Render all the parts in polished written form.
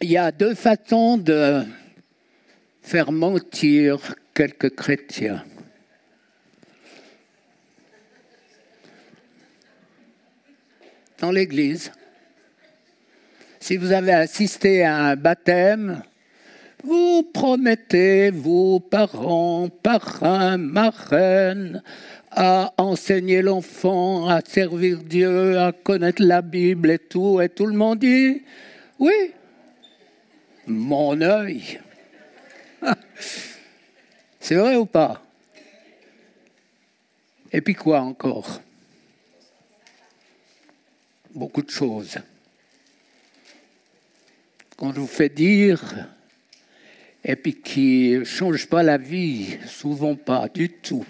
Il y a deux façons de faire mentir quelques chrétiens. Dans l'Église, si vous avez assisté à un baptême, vous promettez, vous, parents, parrains, marraines, à enseigner l'enfant, à servir Dieu, à connaître la Bible et tout le monde dit « Oui, mon œil ». C'est vrai ou pas? Et puis quoi encore? Beaucoup de choses. Qu'on vous fait dire, et puis qui ne change pas la vie, souvent pas du tout.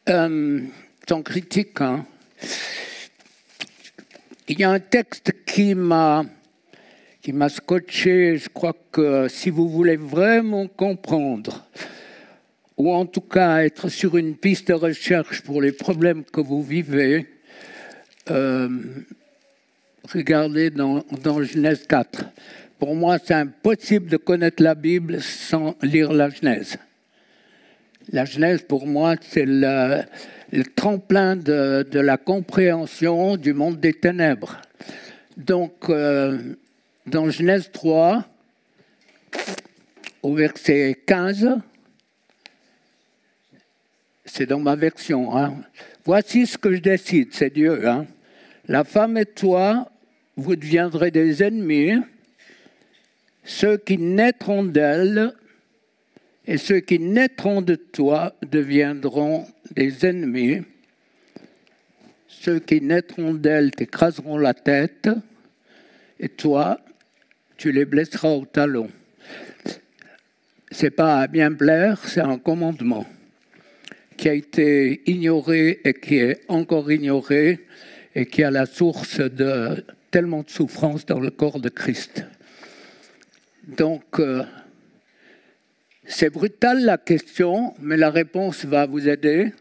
Sans critique, hein. Il y a un texte qui m'a scotché. Je crois que si vous voulez vraiment comprendre, ou en tout cas être sur une piste de recherche pour les problèmes que vous vivez, regardez dans Genèse 4. Pour moi, c'est impossible de connaître la Bible sans lire la Genèse. La Genèse, pour moi, c'est le tremplin de la compréhension du monde des ténèbres. Donc, dans Genèse 3, au verset 15, c'est dans ma version, hein. Voici ce que je décide, c'est Dieu, hein. La femme et toi, vous deviendrez des ennemis. Ceux qui naîtront d'elle et ceux qui naîtront de toi deviendront des ennemis. Ceux qui naîtront d'elle t'écraseront la tête et toi, tu les blesseras au talon. C'est pas à bien plaire, c'est un commandement qui a été ignoré et qui est encore ignoré et qui est à la source de tellement de souffrance dans le corps de Christ. Donc, c'est brutal la question, mais la réponse va vous aider.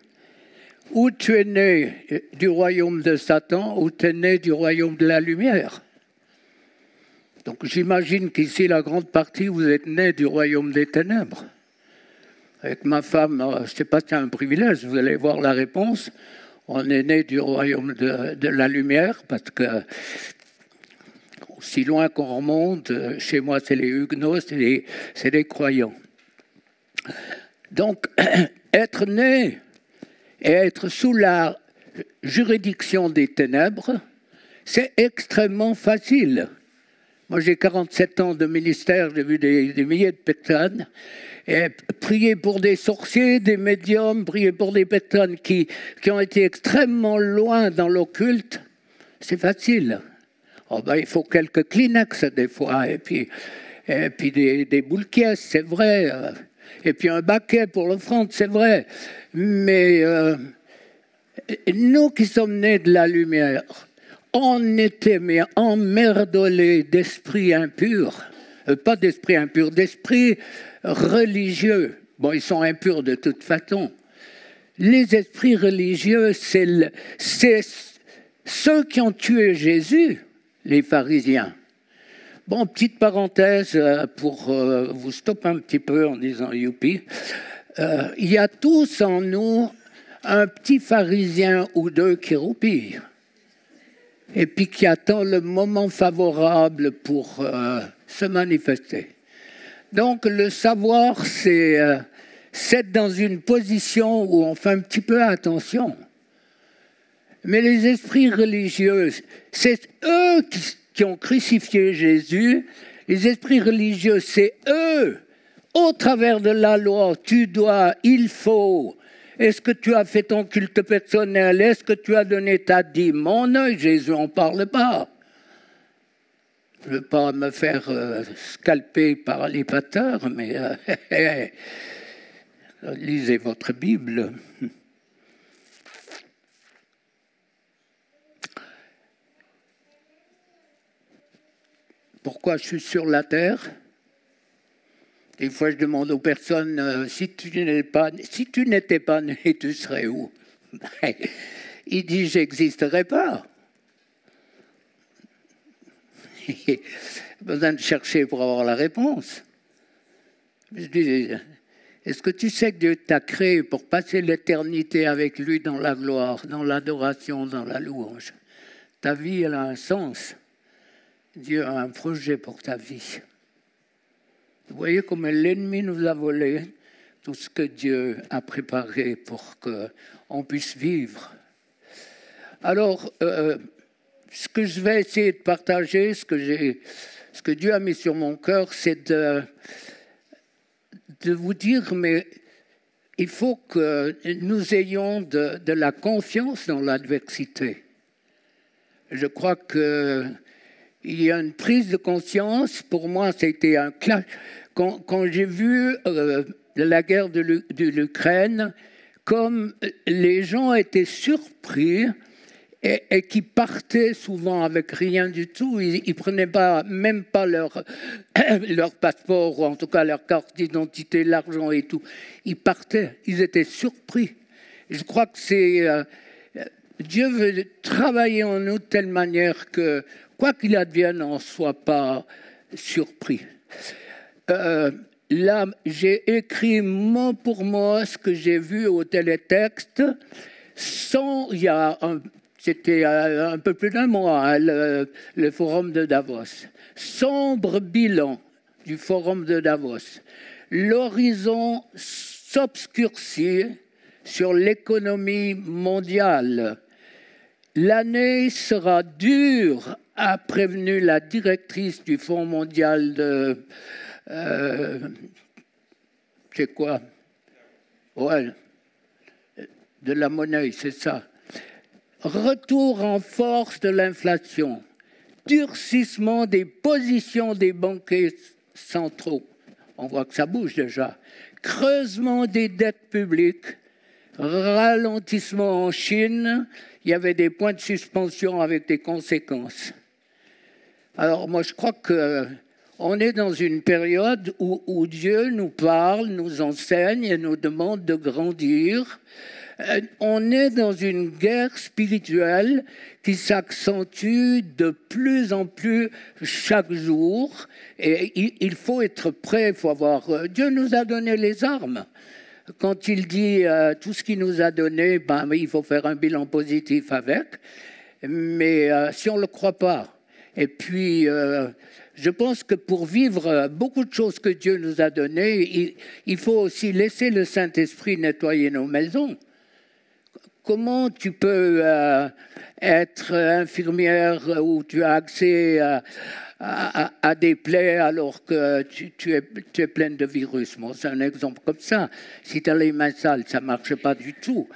Ou tu es né du royaume de Satan, ou tu es né du royaume de la lumière. Donc j'imagine qu'ici, la grande partie, vous êtes né du royaume des ténèbres. Avec ma femme, je ne sais pas si c'est un privilège, vous allez voir la réponse. On est né du royaume de la lumière, parce que aussi loin qu'on remonte, chez moi c'est les Huguenots, c'est les croyants. Donc, être né et être sous la juridiction des ténèbres, c'est extrêmement facile. Moi, j'ai 47 ans de ministère, j'ai vu des milliers de personnes. Et prier pour des sorciers, des médiums, prier pour des personnes qui ont été extrêmement loin dans l'occulte, c'est facile. Oh ben, il faut quelques Kleenex des fois, et puis des boules caisses, c'est vrai. Et puis un baquet pour l'offrande, c'est vrai. Mais nous qui sommes nés de la lumière, on était emmerdolés d'esprits impurs. Pas d'esprit impur, d'esprit religieux. Bon, ils sont impurs de toute façon. Les esprits religieux, c'est ceux qui ont tué Jésus, les pharisiens. Bon, petite parenthèse pour vous stopper un petit peu en disant youpi. Il y a tous en nous un petit pharisien ou deux qui roupillent. Et puis qui attend le moment favorable pour se manifester. Donc le savoir, c'est être dans une position où on fait un petit peu attention. Mais les esprits religieux, c'est eux qui ont crucifié Jésus. Les esprits religieux, c'est eux, au travers de la loi, tu dois, il faut. Est-ce que tu as fait ton culte personnel? Est-ce que tu as donné ta dîme? Mon œil, Jésus n'en parle pas. Je ne veux pas me faire scalper par les pâteurs, mais lisez votre Bible. Pourquoi je suis sur la terre? Des fois, je demande aux personnes, si tu n'étais pas né, tu serais où? Il dit, j'existerais pas. besoin de chercher pour avoir la réponse. Je dis, est-ce que tu sais que Dieu t'a créé pour passer l'éternité avec lui dans la gloire, dans l'adoration, dans la louange? Ta vie, elle a un sens. Dieu a un projet pour ta vie. Vous voyez comme l'ennemi nous a volé tout ce que Dieu a préparé pour qu'on puisse vivre. Alors, ce que je vais essayer de partager, ce que Dieu a mis sur mon cœur, c'est de vous dire, mais il faut que nous ayons de la confiance dans l'adversité. Je crois qu'il y a une prise de conscience. Pour moi, c'était un clash. Quand j'ai vu la guerre de l'Ukraine, comme les gens étaient surpris et qui partaient souvent avec rien du tout. Ils ne prenaient même pas leur passeport, ou en tout cas leur carte d'identité, l'argent et tout. Ils partaient, ils étaient surpris. Je crois que Dieu veut travailler en nous de telle manière que, quoi qu'il advienne, on ne soit pas surpris. Là, j'ai écrit mot pour mot ce que j'ai vu au télétexte. C'était un peu plus d'un mois, le forum de Davos. Sombre bilan du forum de Davos. L'horizon s'obscurcit sur l'économie mondiale. L'année sera dure, a prévenu la directrice du Fonds mondial c'est quoi? Ouais, de la monnaie, c'est ça. Retour en force de l'inflation, durcissement des positions des banquiers centraux. On voit que ça bouge déjà. Creusement des dettes publiques, ralentissement en Chine. Il y avait des points de suspension avec des conséquences. Alors moi, je crois qu'on est dans une période où Dieu nous parle, nous enseigne et nous demande de grandir. On est dans une guerre spirituelle qui s'accentue de plus en plus chaque jour. Et il faut être prêt, il faut avoir... Dieu nous a donné les armes. Quand il dit tout ce qu'il nous a donné, il faut faire un bilan positif avec. Mais si on ne le croit pas, et puis je pense que pour vivre beaucoup de choses que Dieu nous a données, il faut aussi laisser le Saint-Esprit nettoyer nos maisons. Comment tu peux être infirmière où tu as accès à des plaies alors que tu es pleine de virus? Bon, c'est un exemple comme ça. Si tu as les mains sales, ça ne marche pas du tout.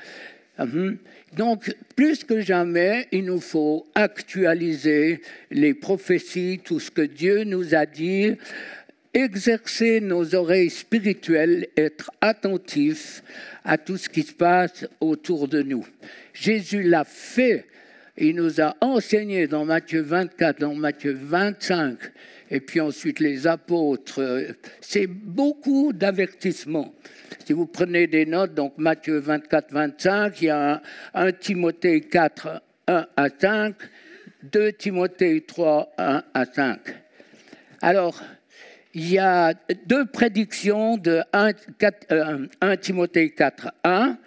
Donc, plus que jamais, il nous faut actualiser les prophéties, tout ce que Dieu nous a dit, exercer nos oreilles spirituelles, être attentifs à tout ce qui se passe autour de nous. Jésus l'a fait. Il nous a enseigné dans Matthieu 24, dans Matthieu 25, et puis ensuite les apôtres. C'est beaucoup d'avertissements. Si vous prenez des notes, donc Matthieu 24, 25, il y a 1 Timothée 4, 1 à 5, 2 Timothée 3, 1 à 5. Alors, il y a deux prédictions de 1 Timothée 4, 1.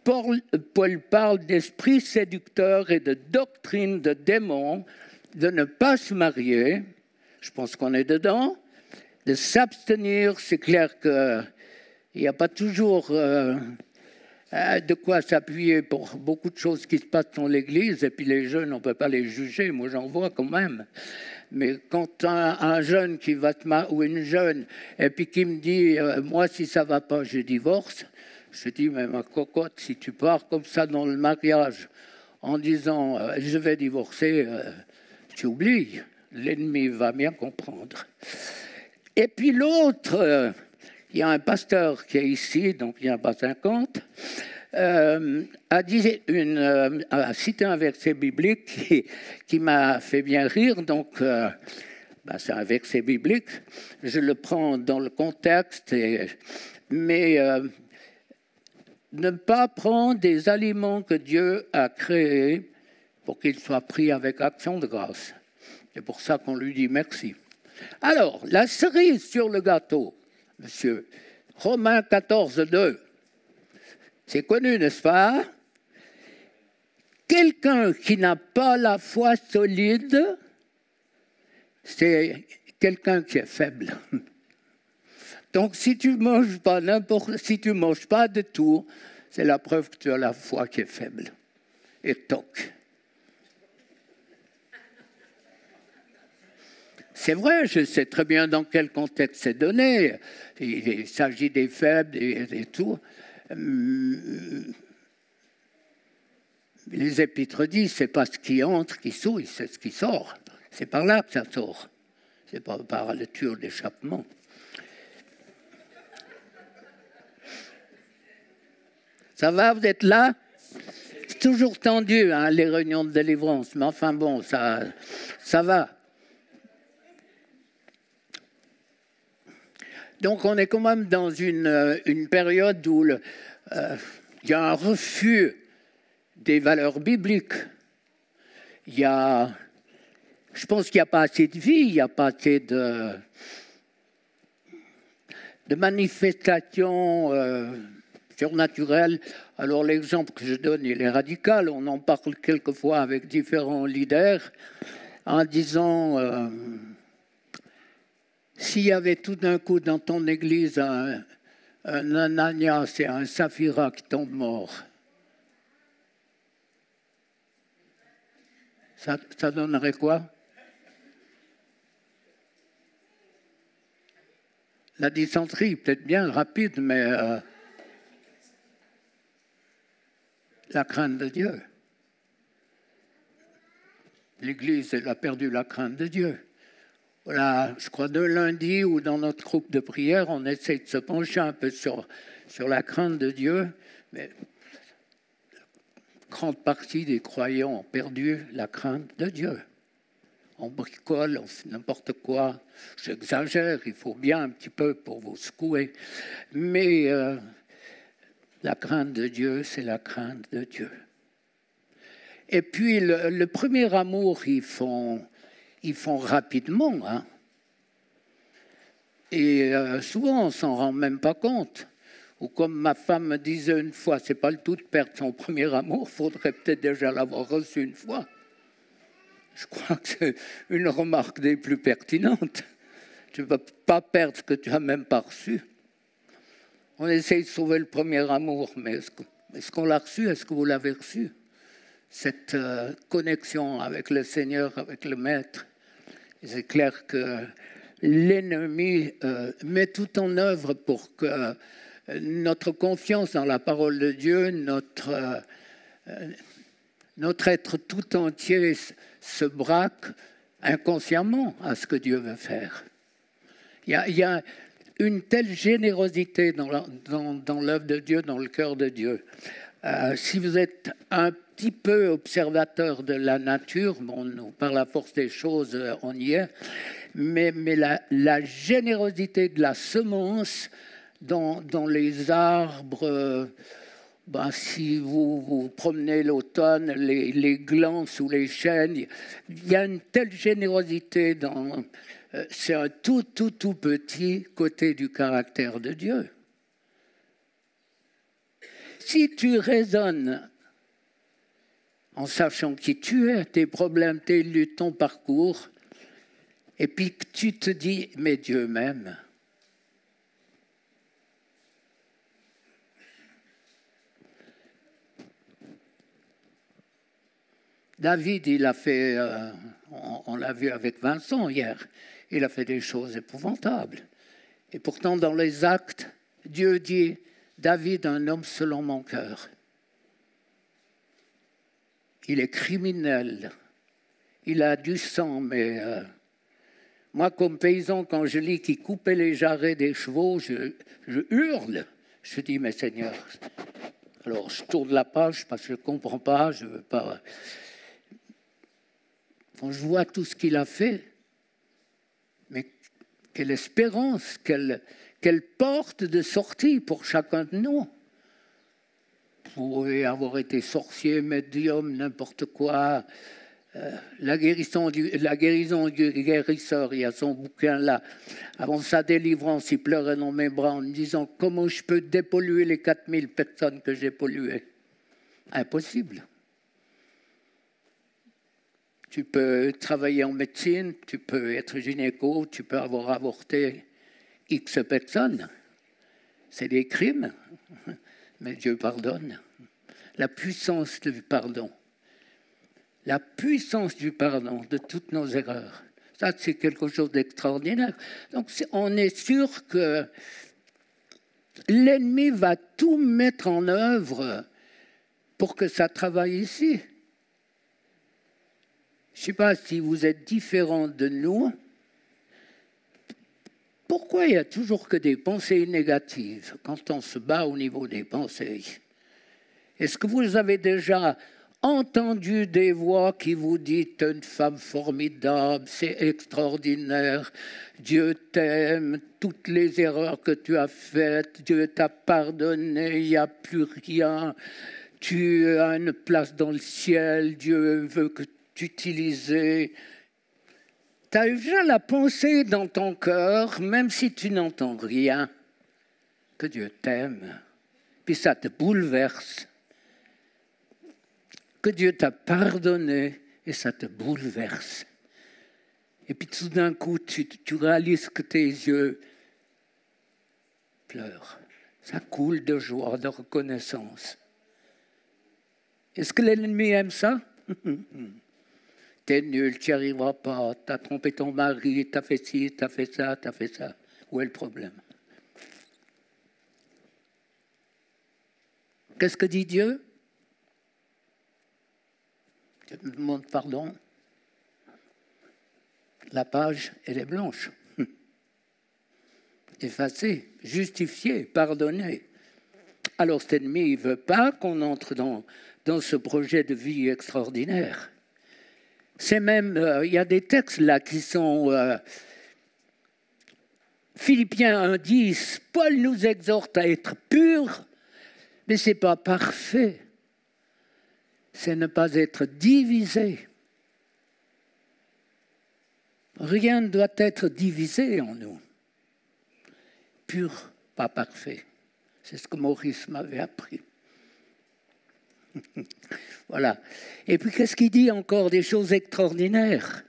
Paul parle d'esprit séducteur et de doctrine de démons, de ne pas se marier, je pense qu'on est dedans, de s'abstenir. C'est clair qu'il n'y a pas toujours de quoi s'appuyer pour beaucoup de choses qui se passent dans l'Église, et puis les jeunes, on ne peut pas les juger, moi j'en vois quand même. Mais quand un jeune qui va se marier, ou une jeune, et puis qui me dit « moi si ça ne va pas, je divorce », je dis, mais ma cocotte, si tu pars comme ça dans le mariage en disant je vais divorcer, tu oublies, l'ennemi va bien comprendre. Et puis l'autre, il y a un pasteur qui est ici, donc il n'y a pas 50, a cité un verset biblique qui m'a fait bien rire, donc c'est un verset biblique, je le prends dans le contexte, mais... ne pas prendre des aliments que Dieu a créés pour qu'ils soient pris avec action de grâce. C'est pour ça qu'on lui dit merci. Alors, la cerise sur le gâteau, monsieur, Romains 14, 2, c'est connu, n'est-ce pas? Quelqu'un qui n'a pas la foi solide, c'est quelqu'un qui est faible. Donc, si tu manges pas de tout, c'est la preuve que tu as la foi qui est faible. Et toc. C'est vrai, je sais très bien dans quel contexte c'est donné. Il s'agit des faibles et tout. Les épîtres disent, c'est pas ce qui entre qui souille, c'est ce qui sort. C'est par là que ça sort. C'est pas par le tuyau d'échappement. Ça va, vous êtes là? C'est toujours tendu, hein, les réunions de délivrance, mais enfin bon, ça va. Donc on est quand même dans une période où il y a un refus des valeurs bibliques. Je pense qu'il n'y a pas assez de vie, il n'y a pas assez de manifestations surnaturelles. Alors l'exemple que je donne, il est radical. On en parle quelquefois avec différents leaders en disant s'il y avait tout d'un coup dans ton église un Ananias et un Saphira qui tombent morts, ça donnerait quoi? La dysenterie, peut-être bien rapide, mais la crainte de Dieu. L'Église, elle a perdu la crainte de Dieu. Voilà, je crois, de lundi ou dans notre groupe de prière, on essaie de se pencher un peu sur la crainte de Dieu, mais une grande partie des croyants ont perdu la crainte de Dieu. On bricole, on fait n'importe quoi. J'exagère, il faut bien un petit peu pour vous secouer. Mais la crainte de Dieu, c'est la crainte de Dieu. Et puis, le premier amour, ils font rapidement. Hein. Et souvent, on ne s'en rend même pas compte. Ou comme ma femme me disait une fois, c'est pas le tout de perdre son premier amour, il faudrait peut-être déjà l'avoir reçu une fois. Je crois que c'est une remarque des plus pertinentes. Tu ne peux pas perdre ce que tu n'as même pas reçu. On essaye de sauver le premier amour, mais est-ce qu'on l'a reçu? Est-ce que vous l'avez reçu? Cette connexion avec le Seigneur, avec le Maître. C'est clair que l'ennemi met tout en œuvre pour que notre confiance dans la parole de Dieu, notre être tout entier se braque inconsciemment à ce que Dieu veut faire. Il y a une telle générosité dans l'œuvre de Dieu, dans le cœur de Dieu. Si vous êtes un petit peu observateur de la nature, bon, nous, par la force des choses, on y est, mais la générosité de la semence dans les arbres... si vous promenez l'automne, les glands sous les chênes, il y a une telle générosité c'est un tout petit côté du caractère de Dieu. Si tu raisonnes en sachant qui tu es, tes problèmes, tes luttes, ton parcours, et puis que tu te dis, mais Dieu m'aime. David, il a fait, on l'a vu avec Vincent hier, il a fait des choses épouvantables. Et pourtant, dans les actes, Dieu dit, David, un homme selon mon cœur. Il est criminel, il a du sang, mais moi, comme paysan, quand je lis qu'il coupait les jarrets des chevaux, je hurle. Je dis, mais Seigneur, alors je tourne la page parce que je ne comprends pas, je ne veux pas... Quand je vois tout ce qu'il a fait, mais quelle espérance, quelle porte de sortie pour chacun de nous. Vous pouvez avoir été sorcier, médium, n'importe quoi. la guérison du guérisseur, il y a son bouquin là. Avant sa délivrance, il pleurait dans mes bras en me disant « Comment je peux dépolluer les 4000 personnes que j'ai polluées ?» Impossible. Tu peux travailler en médecine, tu peux être gynéco, tu peux avoir avorté X personnes. C'est des crimes, mais Dieu pardonne. La puissance du pardon. La puissance du pardon de toutes nos erreurs. Ça, c'est quelque chose d'extraordinaire. Donc, on est sûr que l'ennemi va tout mettre en œuvre pour que ça travaille ici. Je ne sais pas si vous êtes différents de nous. Pourquoi il n'y a toujours que des pensées négatives quand on se bat au niveau des pensées? Est-ce que vous avez déjà entendu des voix qui vous disent « T'es une femme formidable, c'est extraordinaire, Dieu t'aime, toutes les erreurs que tu as faites, Dieu t'a pardonné, il n'y a plus rien, tu as une place dans le ciel, Dieu veut que t'utiliser. » Tu as déjà la pensée dans ton cœur, même si tu n'entends rien, que Dieu t'aime. Puis ça te bouleverse. Que Dieu t'a pardonné et ça te bouleverse. Et puis tout d'un coup, tu réalises que tes yeux pleurent. Ça coule de joie, de reconnaissance. Est-ce que l'ennemi aime ça? T'es nul, tu n'y arriveras pas, t'as trompé ton mari, t'as fait ci, t'as fait ça, t'as fait ça. Où est le problème? Qu'est-ce que dit Dieu? Je me demande pardon. La page, elle est blanche. Effacée, justifiée, pardonnée. Alors cet ennemi, il ne veut pas qu'on entre dans ce projet de vie extraordinaire. C'est même, il y a des textes là qui sont... Philippiens 1,10, Paul nous exhorte à être purs, mais ce n'est pas parfait. C'est ne pas être divisé. Rien ne doit être divisé en nous. Pur, pas parfait. C'est ce que Maurice m'avait appris. Voilà. Et puis, qu'est-ce qu'il dit encore? Des choses extraordinaires.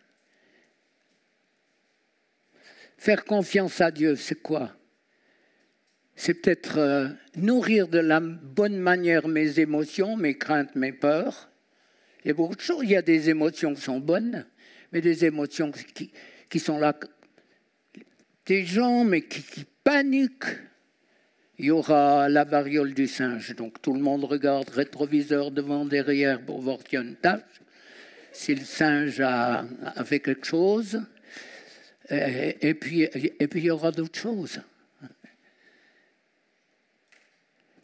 Faire confiance à Dieu, c'est quoi? C'est peut-être nourrir de la bonne manière mes émotions, mes craintes, mes peurs. Il y a beaucoup de choses. Il y a des émotions qui sont bonnes, mais des émotions qui sont là. Des gens, mais qui paniquent. Il y aura la variole du singe. Donc tout le monde regarde rétroviseur devant, derrière pour voir qu'il y a une tache. Si le singe a fait quelque chose. Et puis il y aura d'autres choses.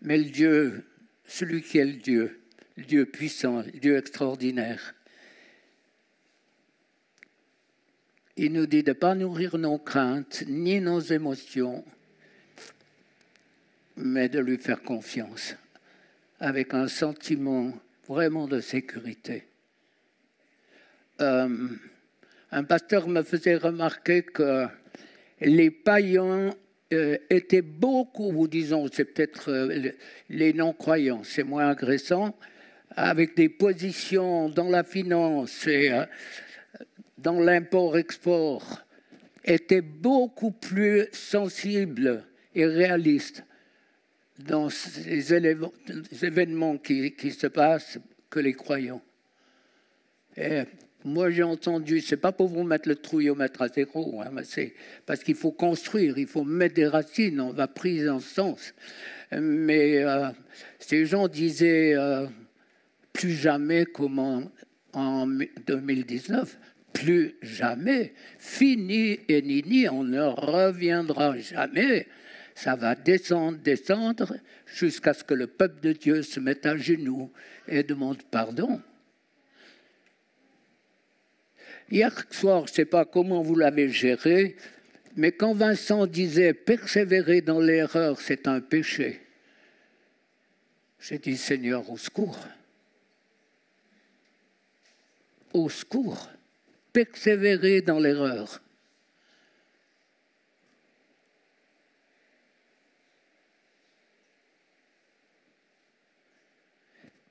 Mais le Dieu, celui qui est le Dieu puissant, le Dieu extraordinaire, il nous dit de ne pas nourrir nos craintes, ni nos émotions, mais de lui faire confiance, avec un sentiment vraiment de sécurité. Un pasteur me faisait remarquer que les païens étaient beaucoup, ou disons, c'est peut-être les non-croyants, c'est moins agressant, avec des positions dans la finance et dans l'import-export, étaient beaucoup plus sensibles et réalistes dans ces événements qui se passent que les croyants. Et moi, j'ai entendu, c'est pas pour vous mettre le trouillomètre à zéro, hein, mais c'est parce qu'il faut construire, il faut mettre des racines, on va prise en sens. Mais ces gens disaient plus jamais comme en 2019, plus jamais, fini et nini, on ne reviendra jamais. Ça va descendre, descendre, jusqu'à ce que le peuple de Dieu se mette à genoux et demande pardon. Hier soir, je ne sais pas comment vous l'avez géré, mais quand Vincent disait « persévérer dans l'erreur, c'est un péché », j'ai dit « Seigneur, au secours ». au secours, persévérer dans l'erreur.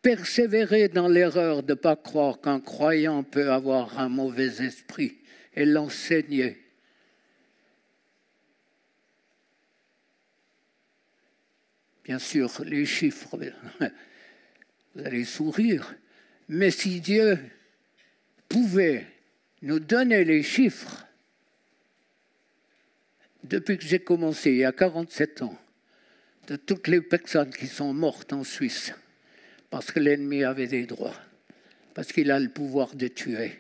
Persévérer dans l'erreur de ne pas croire qu'un croyant peut avoir un mauvais esprit et l'enseigner. Bien sûr, les chiffres, vous allez sourire, mais si Dieu pouvait nous donner les chiffres, depuis que j'ai commencé, il y a 47 ans, de toutes les personnes qui sont mortes en Suisse, parce que l'ennemi avait des droits, parce qu'il a le pouvoir de tuer,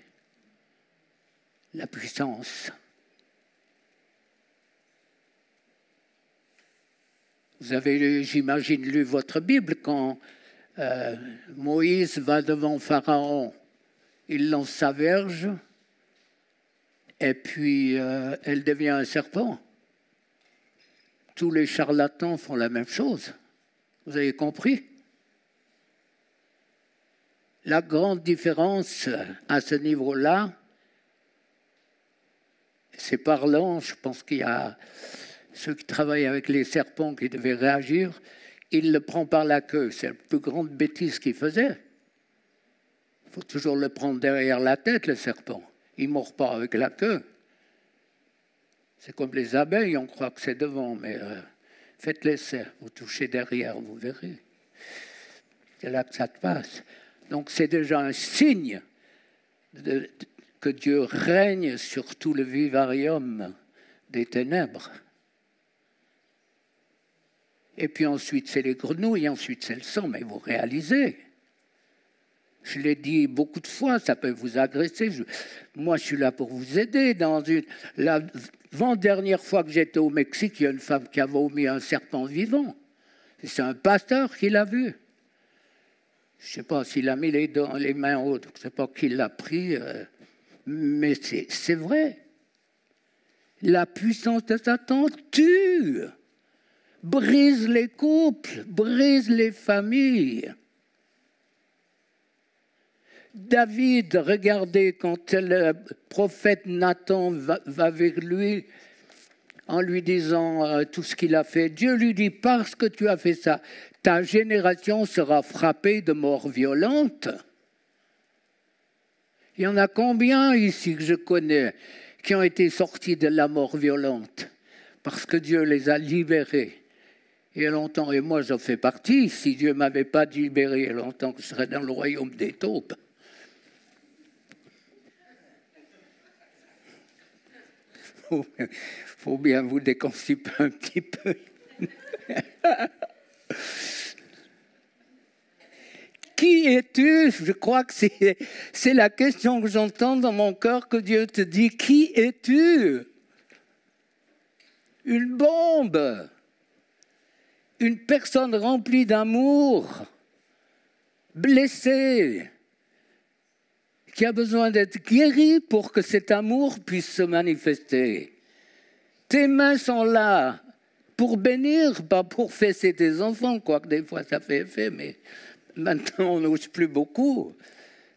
la puissance. Vous avez, j'imagine, lu votre Bible quand Moïse va devant Pharaon. Il lance sa verge et puis elle devient un serpent. Tous les charlatans font la même chose. Vous avez compris? La grande différence à ce niveau-là, c'est parlant, je pense qu'il y a ceux qui travaillent avec les serpents qui devaient réagir, il le prend par la queue. C'est la plus grande bêtise qu'il faisait. Il faut toujours le prendre derrière la tête, le serpent. Il ne mord pas avec la queue. C'est comme les abeilles, on croit que c'est devant, mais faites l'essai, vous touchez derrière, vous verrez. C'est là que ça te passe. Donc c'est déjà un signe que Dieu règne sur tout le vivarium des ténèbres. Et puis ensuite c'est les grenouilles, ensuite c'est le sang, mais vous réalisez. Je l'ai dit beaucoup de fois, ça peut vous agresser. Moi, je suis là pour vous aider. L'avant-dernière fois que j'étais au Mexique, il y a une femme qui a vomi un serpent vivant. C'est un pasteur qui l'a vu. Je ne sais pas s'il a mis les mains hautes, je ne sais pas qui l'a pris, mais c'est vrai. La puissance de Satan tue, brise les couples, brise les familles. David, regardez, quand le prophète Nathan va vers lui en lui disant tout ce qu'il a fait, Dieu lui dit, parce que tu as fait ça, ta génération sera frappée de mort violente. Il y en a combien ici que je connais qui ont été sortis de la mort violente parce que Dieu les a libérés il y a longtemps. Et moi, j'en fais partie. Si Dieu ne m'avait pas libéré il y a longtemps, je serais dans le royaume des taupes. Faut bien vous déconstiper un petit peu. Qui es-tu? Je crois que c'est la question que j'entends dans mon cœur, que Dieu te dit. Qui es-tu? Une bombe. Une personne remplie d'amour, blessée, qui a besoin d'être guérie pour que cet amour puisse se manifester. Tes mains sont là pour bénir, pas pour fesser tes enfants, quoique des fois ça fait effet, mais maintenant on n'ose plus beaucoup.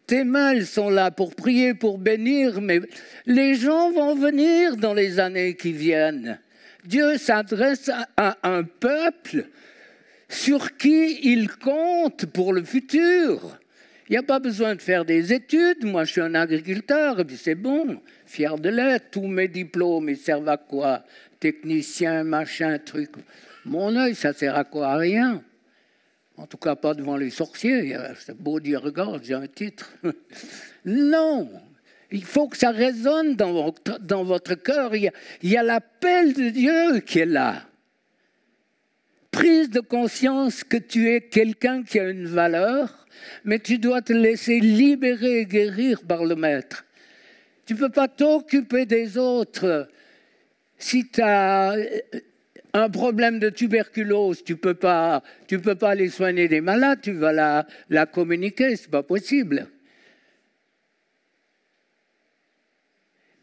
Tes mains, elles sont là pour prier, pour bénir, mais les gens vont venir dans les années qui viennent. Dieu s'adresse à un peuple sur qui il compte pour le futur. Il n'y a pas besoin de faire des études. Moi, je suis un agriculteur, et puis c'est bon, fier de l'être. Tous mes diplômes, ils servent à quoi? Technicien, machin, truc. Mon œil, ça sert à quoi? À rien. En tout cas, pas devant les sorciers. C'est beau dire, regarde, j'ai un titre. Non, il faut que ça résonne dans votre cœur. Il y a l'appel de Dieu qui est là. Prise de conscience que tu es quelqu'un qui a une valeur, mais tu dois te laisser libérer et guérir par le Maître. Tu ne peux pas t'occuper des autres. Si tu as un problème de tuberculose, tu peux pas aller soigner des malades, tu vas la communiquer, ce n'est pas possible.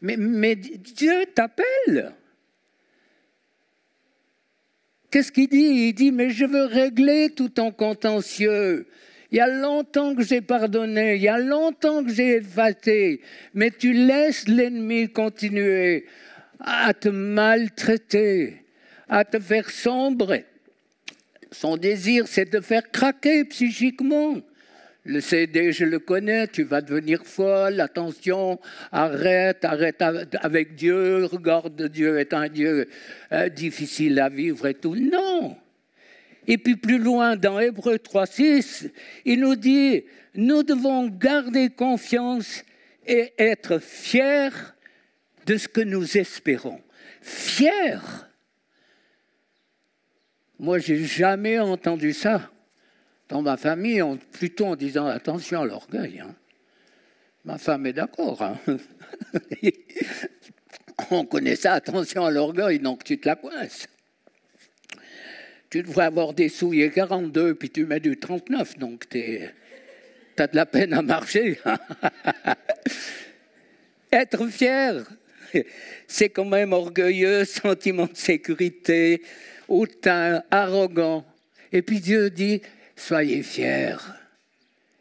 Mais Dieu t'appelle. Qu'est-ce qu'il dit? Il dit, mais je veux régler tout ton contentieux. Il y a longtemps que j'ai pardonné, il y a longtemps que j'ai effacé, mais tu laisses l'ennemi continuer à te maltraiter, à te faire sombrer. Son désir, c'est de faire craquer psychiquement. Le CD, je le connais, tu vas devenir folle, attention, arrête avec Dieu, regarde, Dieu est un Dieu difficile à vivre et tout. Non. Et puis plus loin, dans Hébreux 3,6, il nous dit, nous devons garder confiance et être fiers de ce que nous espérons. Fiers. Moi, j'ai jamais entendu ça dans ma famille, plutôt en disant attention à l'orgueil. Hein. Ma femme est d'accord. Hein. On connaît ça, attention à l'orgueil, donc tu te la coinces. Tu devrais avoir des souliers 42, puis tu mets du 39, donc tu as de la peine à marcher. Être fier, c'est quand même orgueilleux, sentiment de sécurité, hautain, arrogant. Et puis Dieu dit, soyez fiers.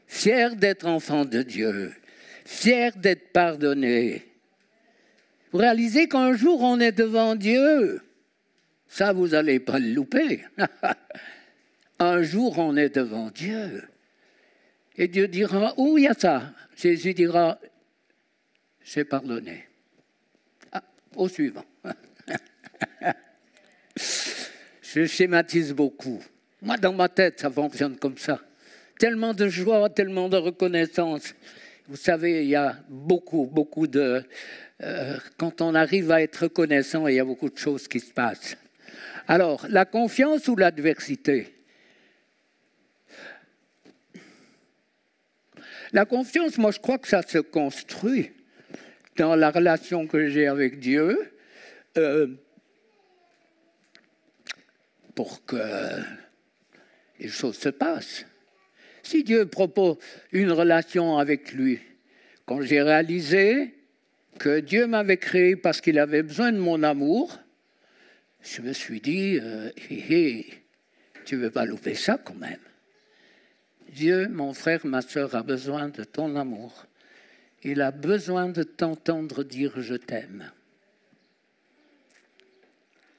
Fiers d'être enfants de Dieu. Fiers d'être pardonnés. Vous réalisez qu'un jour on est devant Dieu. Ça, vous n'allez pas le louper. Un jour, on est devant Dieu. Et Dieu dira, où il y a ça? Jésus dira, j'ai pardonné. Ah, au suivant. Je schématise beaucoup. Moi, dans ma tête, ça fonctionne comme ça. Tellement de joie, tellement de reconnaissance. Vous savez, il y a beaucoup de... quand on arrive à être reconnaissant, il y a beaucoup de choses qui se passent. Alors, la confiance ou l'adversité? La confiance, moi, je crois que ça se construit dans la relation que j'ai avec Dieu pour que les choses se passent. Si Dieu propose une relation avec lui, quand j'ai réalisé que Dieu m'avait créé parce qu'il avait besoin de mon amour, je me suis dit, tu ne veux pas louper ça quand même. Dieu, mon frère, ma sœur, a besoin de ton amour. Il a besoin de t'entendre dire « je t'aime ».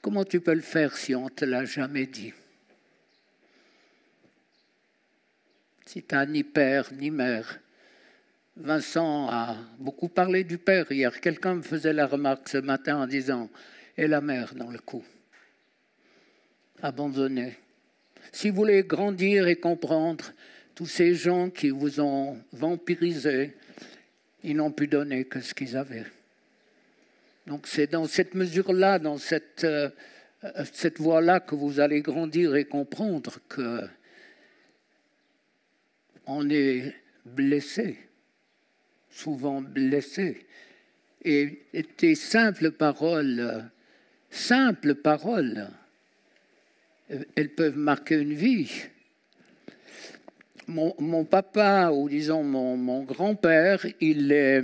Comment tu peux le faire si on ne te l'a jamais dit? Si tu n'as ni père ni mère. Vincent a beaucoup parlé du père hier. Quelqu'un me faisait la remarque ce matin en disant « et la mère dans le coup ?» Abandonné. Si vous voulez grandir et comprendre, tous ces gens qui vous ont vampirisé, ils n'ont pu donner que ce qu'ils avaient. Donc c'est dans cette mesure-là, dans cette voie-là que vous allez grandir et comprendre que on est blessé, souvent blessé. Et tes simples paroles, elles peuvent marquer une vie. Mon papa, ou disons mon grand-père, il est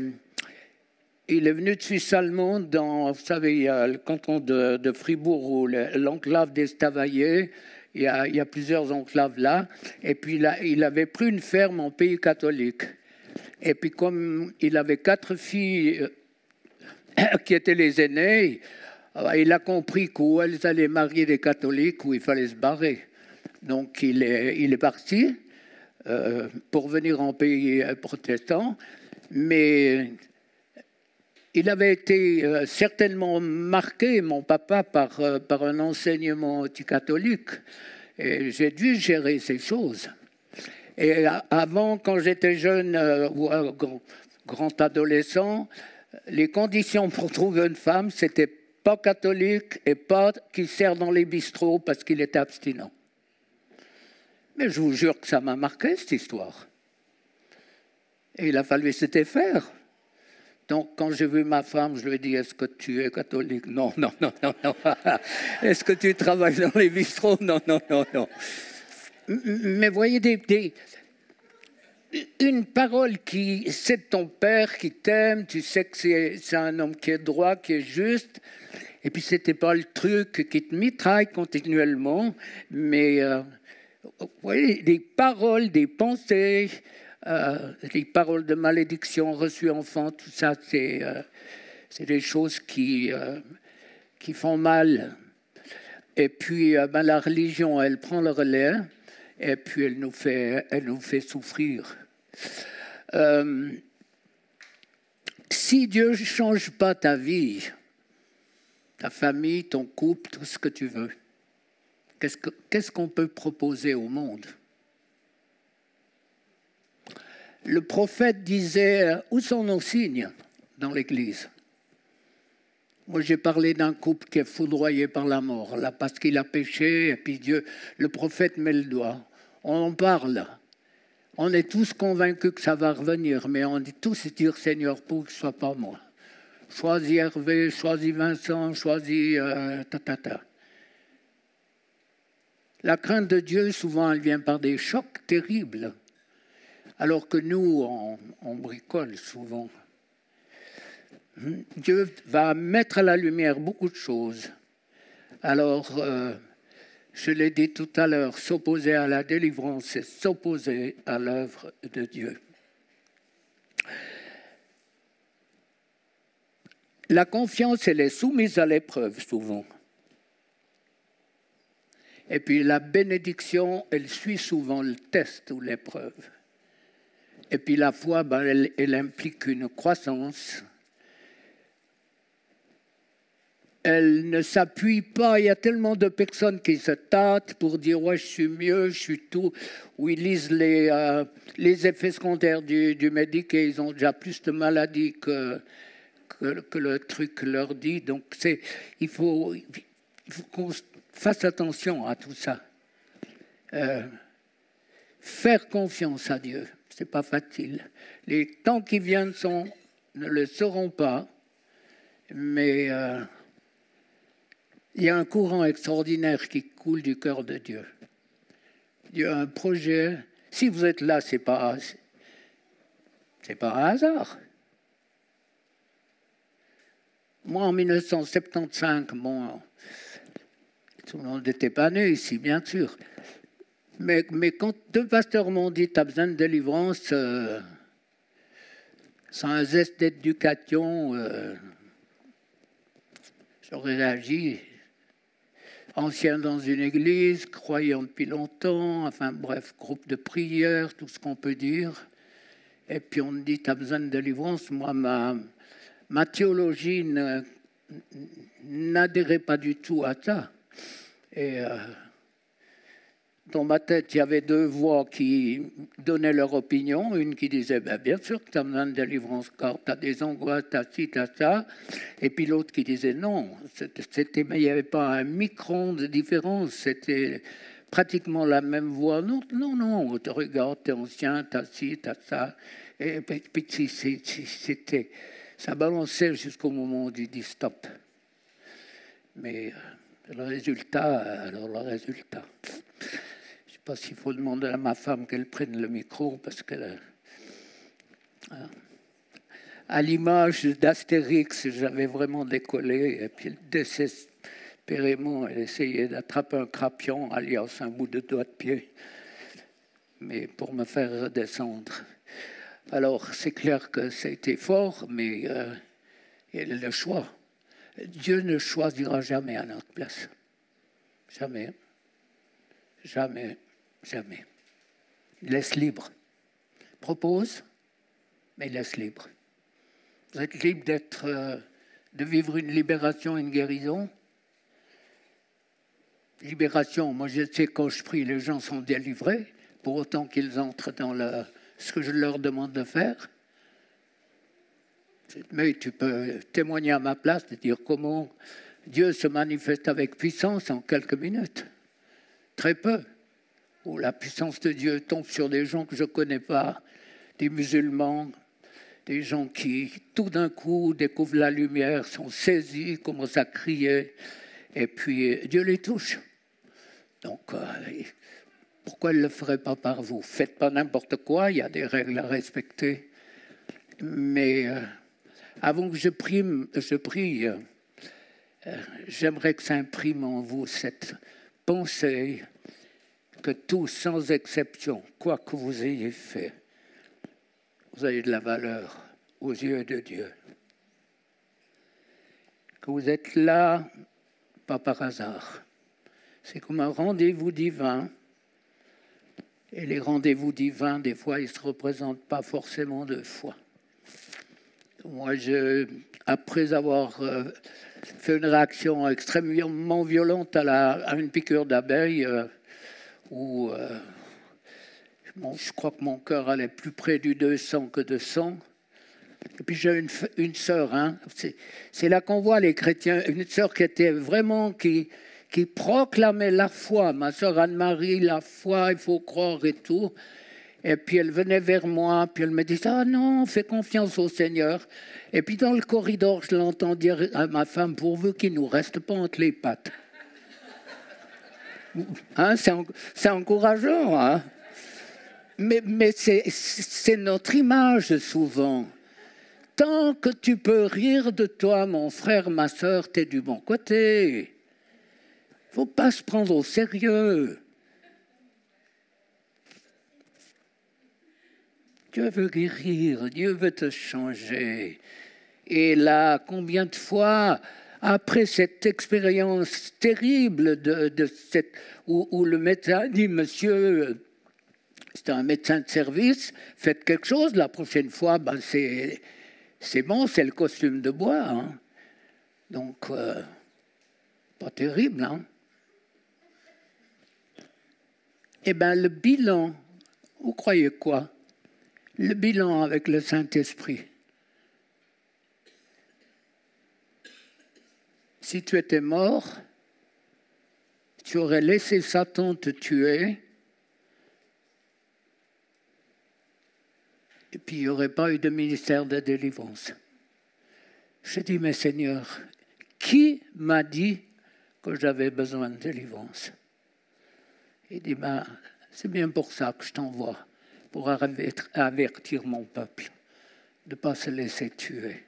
venu de Suisse allemande dans, vous savez, il y a le canton de Fribourg ou l'enclave d'Estavayer. Il y a plusieurs enclaves là. Et puis il avait pris une ferme en pays catholique. Et puis comme il avait 4 filles qui étaient les aînées, il a compris qu'où elles allaient marier des catholiques, où il fallait se barrer. Donc il est parti pour venir en pays protestant, mais il avait été certainement marqué, mon papa, par un enseignement anticatholique. Et j'ai dû gérer ces choses. Et avant, quand j'étais jeune ou grand adolescent, les conditions pour trouver une femme, c'était pas catholique et pas qui sert dans les bistrots parce qu'il était abstinent. Mais je vous jure que ça m'a marqué, cette histoire. Et il a fallu se défaire. Donc, quand j'ai vu ma femme, je lui ai dit, est-ce que tu es catholique? Non. Est-ce que tu travailles dans les bistrots? Non. Mais voyez, une parole qui, c'est ton père qui t'aime, tu sais que c'est un homme qui est droit, qui est juste, et puis c'était pas le truc qui te mitraille continuellement, mais Vous voyez, des paroles, des pensées, des paroles de malédiction reçues enfant, tout ça, c'est des choses qui font mal. Et puis, la religion, elle prend le relais, et puis elle nous fait souffrir. Si Dieu ne change pas ta vie, ta famille, ton couple, tout ce que tu veux, qu'est-ce qu'on peut proposer au monde? Le prophète disait, où sont nos signes dans l'Église? Moi, j'ai parlé d'un couple qui est foudroyé par la mort, là, parce qu'il a péché, et puis Dieu, le prophète met le doigt. On en parle. On est tous convaincus que ça va revenir, mais on dit tous dire Seigneur, pour que ce ne soit pas moi. Choisis Hervé, choisis Vincent, choisis ta. La crainte de Dieu, souvent, elle vient par des chocs terribles, alors que nous, on bricole souvent. Dieu va mettre à la lumière beaucoup de choses. Alors, je l'ai dit tout à l'heure, s'opposer à la délivrance, c'est s'opposer à l'œuvre de Dieu. La confiance, elle est soumise à l'épreuve, souvent. Et puis la bénédiction, elle suit souvent le test ou l'épreuve. Et puis la foi, elle implique une croissance. Elle ne s'appuie pas. Il y a tellement de personnes qui se tâtent pour dire « ouais, je suis mieux, je suis tout », ou ils lisent les effets secondaires du médicament et ils ont déjà plus de maladies que le truc leur dit. Donc il faut qu'on fasse attention à tout ça. Faire confiance à Dieu, ce n'est pas facile. Les temps qui viennent ne le seront pas, mais il y a un courant extraordinaire qui coule du cœur de Dieu. Dieu a un projet. Si vous êtes là, ce n'est pas un hasard. Moi, en 1975, tout le monde n'était pas né ici, bien sûr. Mais quand deux pasteurs m'ont dit « tu as besoin de délivrance », sans un zeste d'éducation, j'aurais réagi. Ancien dans une église, croyant depuis longtemps, enfin bref, groupe de prière, tout ce qu'on peut dire. Et puis on me dit « tu as besoin de délivrance ». Moi, ma théologie n'adhérait pas du tout à ça. Et dans ma tête, il y avait deux voix qui donnaient leur opinion. Une qui disait bien sûr que tu as besoin de délivrance, car tu as des angoisses, tu as ci, tu as ça. Et puis l'autre qui disait non. Mais il n'y avait pas un micron de différence. C'était pratiquement la même voix. Non, on te regarde, tu es ancien, tu as ci, tu as ça. Et puis ça balançait jusqu'au moment où on dit stop. Mais le résultat. Je ne sais pas s'il faut demander à ma femme qu'elle prenne le micro, parce que à l'image d'Astérix, j'avais vraiment décollé, et puis désespérément, elle essayait d'attraper un crapion, alias un bout de doigt de pied, mais pour me faire redescendre. Alors, c'est clair que ça a été fort, mais il y a le choix. Dieu ne choisira jamais à notre place. Jamais. Jamais. Jamais. Il laisse libre. Propose, mais il laisse libre. Vous êtes libre de vivre une libération, une guérison. Libération, moi je sais quand je prie, les gens sont délivrés, pour autant qu'ils entrent dans ce que je leur demande de faire. Mais tu peux témoigner à ma place, de dire comment Dieu se manifeste avec puissance en quelques minutes. Très peu. Où la puissance de Dieu tombe sur des gens que je ne connais pas, des musulmans, des gens qui, tout d'un coup, découvrent la lumière, sont saisis, commencent à crier, et puis Dieu les touche. Donc, pourquoi il ne le ferait pas par vous? Faites pas n'importe quoi, il y a des règles à respecter. Mais avant que je prie, j'aimerais que ça imprime en vous cette pensée que tous, sans exception, quoi que vous ayez fait, vous avez de la valeur aux yeux de Dieu. Que vous êtes là, pas par hasard. C'est comme un rendez-vous divin. Et les rendez-vous divins, des fois, ils ne se représentent pas forcément deux fois. Moi, après avoir fait une réaction extrêmement violente à une piqûre d'abeille, où je crois que mon cœur allait plus près du 200 que de 100. Et puis j'ai une sœur, hein, c'est là qu'on voit les chrétiens, une sœur qui était vraiment, qui proclamait la foi, ma sœur Anne-Marie, la foi, il faut croire et tout. Et puis elle venait vers moi, puis elle me disait « Ah non, fais confiance au Seigneur ». Et puis dans le corridor, je l'entends dire à ma femme « Pourvu qu'il ne nous reste pas entre les pattes ». Hein, c'est encourageant, hein. Mais c'est notre image souvent. Tant que tu peux rire de toi, mon frère, ma sœur, t'es du bon côté. Il ne faut pas se prendre au sérieux. Dieu veut guérir, Dieu veut te changer. Et là, combien de fois, après cette expérience terrible où le médecin dit « Monsieur, c'est un médecin de service, faites quelque chose, la prochaine fois, ben c'est bon, c'est le costume de bois. Hein. » Donc, pas terrible. Hein. Eh bien, le bilan, vous croyez quoi? Le bilan avec le Saint-Esprit. Si tu étais mort, tu aurais laissé Satan te tuer, et puis il n'y aurait pas eu de ministère de délivrance. Je dis, mais Seigneur, qui m'a dit que j'avais besoin de délivrance? Il dit, ben, c'est bien pour ça que je t'envoie, pour avertir mon peuple de ne pas se laisser tuer.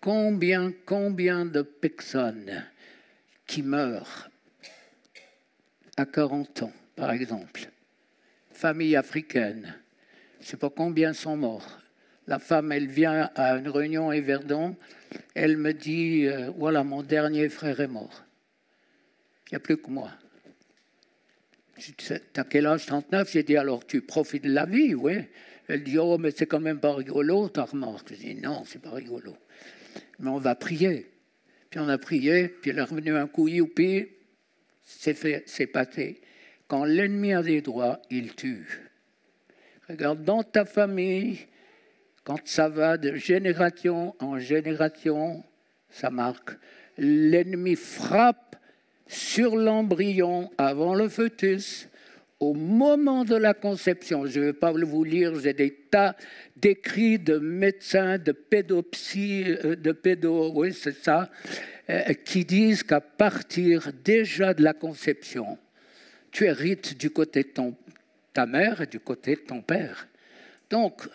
Combien de personnes qui meurent à 40 ans, par exemple, famille africaine, je ne sais pas combien sont morts. La femme, elle vient à une réunion à Yverdon, elle me dit, voilà, mon dernier frère est mort. Il n'y a plus que moi. T'as quel âge? 39? J'ai dit, alors tu profites de la vie, oui. Elle dit, oh, mais c'est quand même pas rigolo, ta remarque. Je dis, non, c'est pas rigolo. Mais on va prier. Puis on a prié, puis elle est revenue un coup, youpi, c'est passé. Quand l'ennemi a des droits, il tue. Regarde, dans ta famille, quand ça va de génération en génération, ça marque. L'ennemi frappe sur l'embryon avant le fœtus, au moment de la conception. Je ne vais pas vous lire, j'ai des tas d'écrits de médecins, de pédopsie, oui c'est ça, qui disent qu'à partir déjà de la conception, tu hérites du côté de ta mère et du côté de ton père. Donc,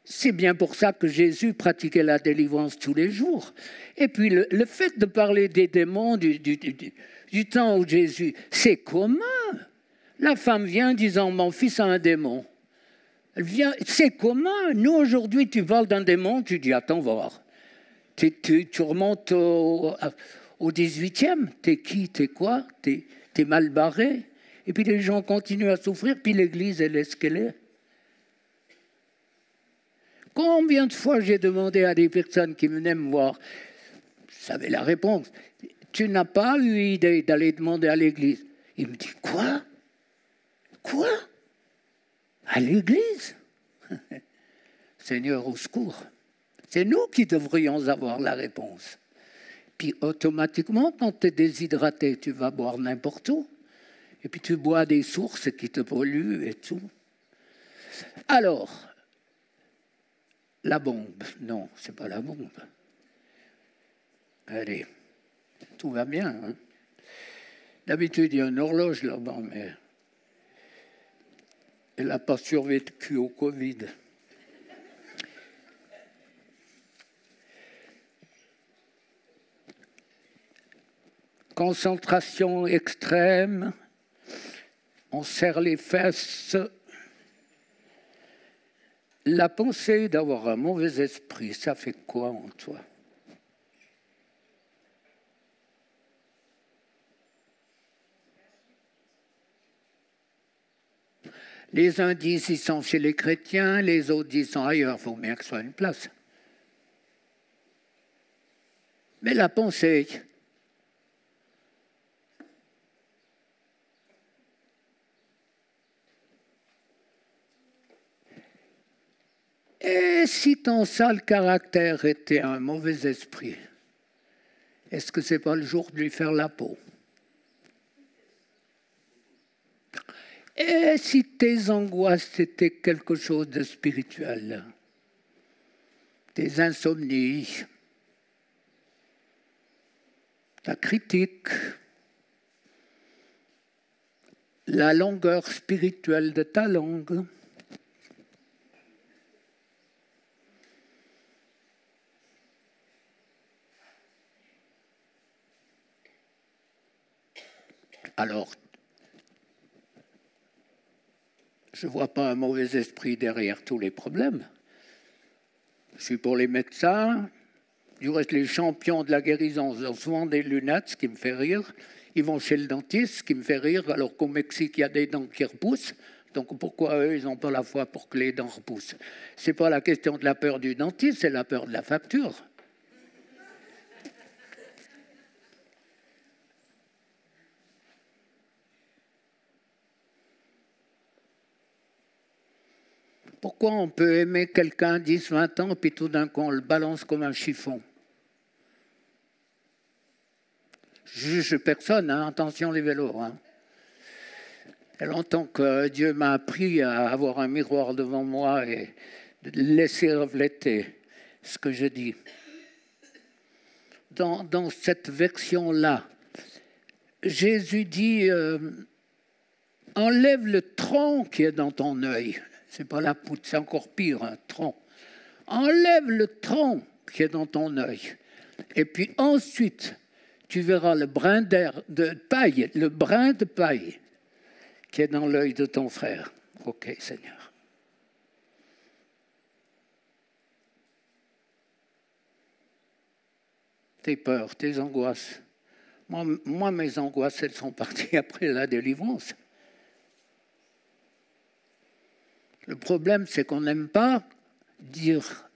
c'est bien pour ça que Jésus pratiquait la délivrance tous les jours. Et puis, le fait de parler des démons du temps où Jésus, c'est commun. La femme vient disant, mon fils a un démon. Elle vient, c'est commun. Nous, aujourd'hui, tu parles d'un démon, tu dis, attends, voir. Tu remontes au 18e, t'es qui, t'es quoi, t'es mal barré. Et puis les gens continuent à souffrir, puis l'Église, elle est ce qu'elle est. Combien de fois j'ai demandé à des personnes qui venaient me voir, vous savez la réponse, tu n'as pas eu idée d'aller demander à l'Église. Il me dit, quoi? Quoi? À l'Église? Seigneur, au secours. C'est nous qui devrions avoir la réponse. Puis automatiquement, quand tu es déshydraté, tu vas boire n'importe où. Et puis tu bois des sources qui te polluent et tout. Alors, la bombe. Non, c'est pas la bombe. Allez, tout va bien. Hein? D'habitude, il y a une horloge là-bas, mais elle n'a pas survécu au Covid. Concentration extrême, on serre les fesses. La pensée d'avoir un mauvais esprit, ça fait quoi en toi? Les uns disent ils sont chez les chrétiens, les autres disent ils sont ailleurs, il faut bien que ce soit une place. Mais la pensée, et si ton sale caractère était un mauvais esprit, est-ce que ce n'est pas le jour de lui faire la peau? Et si tes angoisses étaient quelque chose de spirituel, tes insomnies, ta critique, la longueur spirituelle de ta langue, alors, je ne vois pas un mauvais esprit derrière tous les problèmes. Je suis pour les médecins. Du reste, les champions de la guérison ont souvent des lunettes, ce qui me fait rire. Ils vont chez le dentiste, ce qui me fait rire, alors qu'au Mexique, il y a des dents qui repoussent. Donc pourquoi eux, ils n'ont pas la foi pour que les dents repoussent? Ce n'est pas la question de la peur du dentiste, c'est la peur de la facture. Pourquoi on peut aimer quelqu'un 10, 20 ans, puis tout d'un coup, on le balance comme un chiffon? Je juge personne, hein, attention les vélos. Hein. Il y a longtemps que Dieu m'a appris à avoir un miroir devant moi et de laisser refléter ce que je dis. Dans cette version-là, Jésus dit enlève le tronc qui est dans ton œil. C'est pas la poutre, c'est encore pire, un tronc. Enlève le tronc qui est dans ton œil. Et puis ensuite, tu verras le brin de paille, le brin de paille qui est dans l'œil de ton frère. Ok, Seigneur. Tes peurs, tes angoisses. Moi, mes angoisses, elles sont parties après la délivrance. Le problème, c'est qu'on n'aime pas dire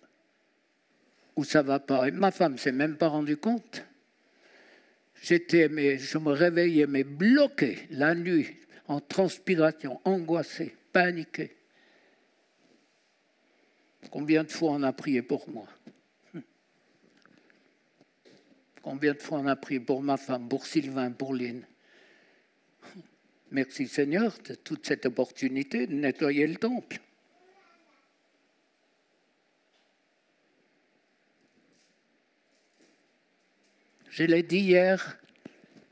où ça ne va pas. Et ma femme ne s'est même pas rendue compte. Je me réveillais, mais bloqué la nuit, en transpiration, angoissé, paniqué. Combien de fois on a prié pour moi? Combien de fois on a prié pour ma femme, pour Sylvain, pour Lynn? Merci Seigneur de toute cette opportunité de nettoyer le temple. Je l'ai dit hier,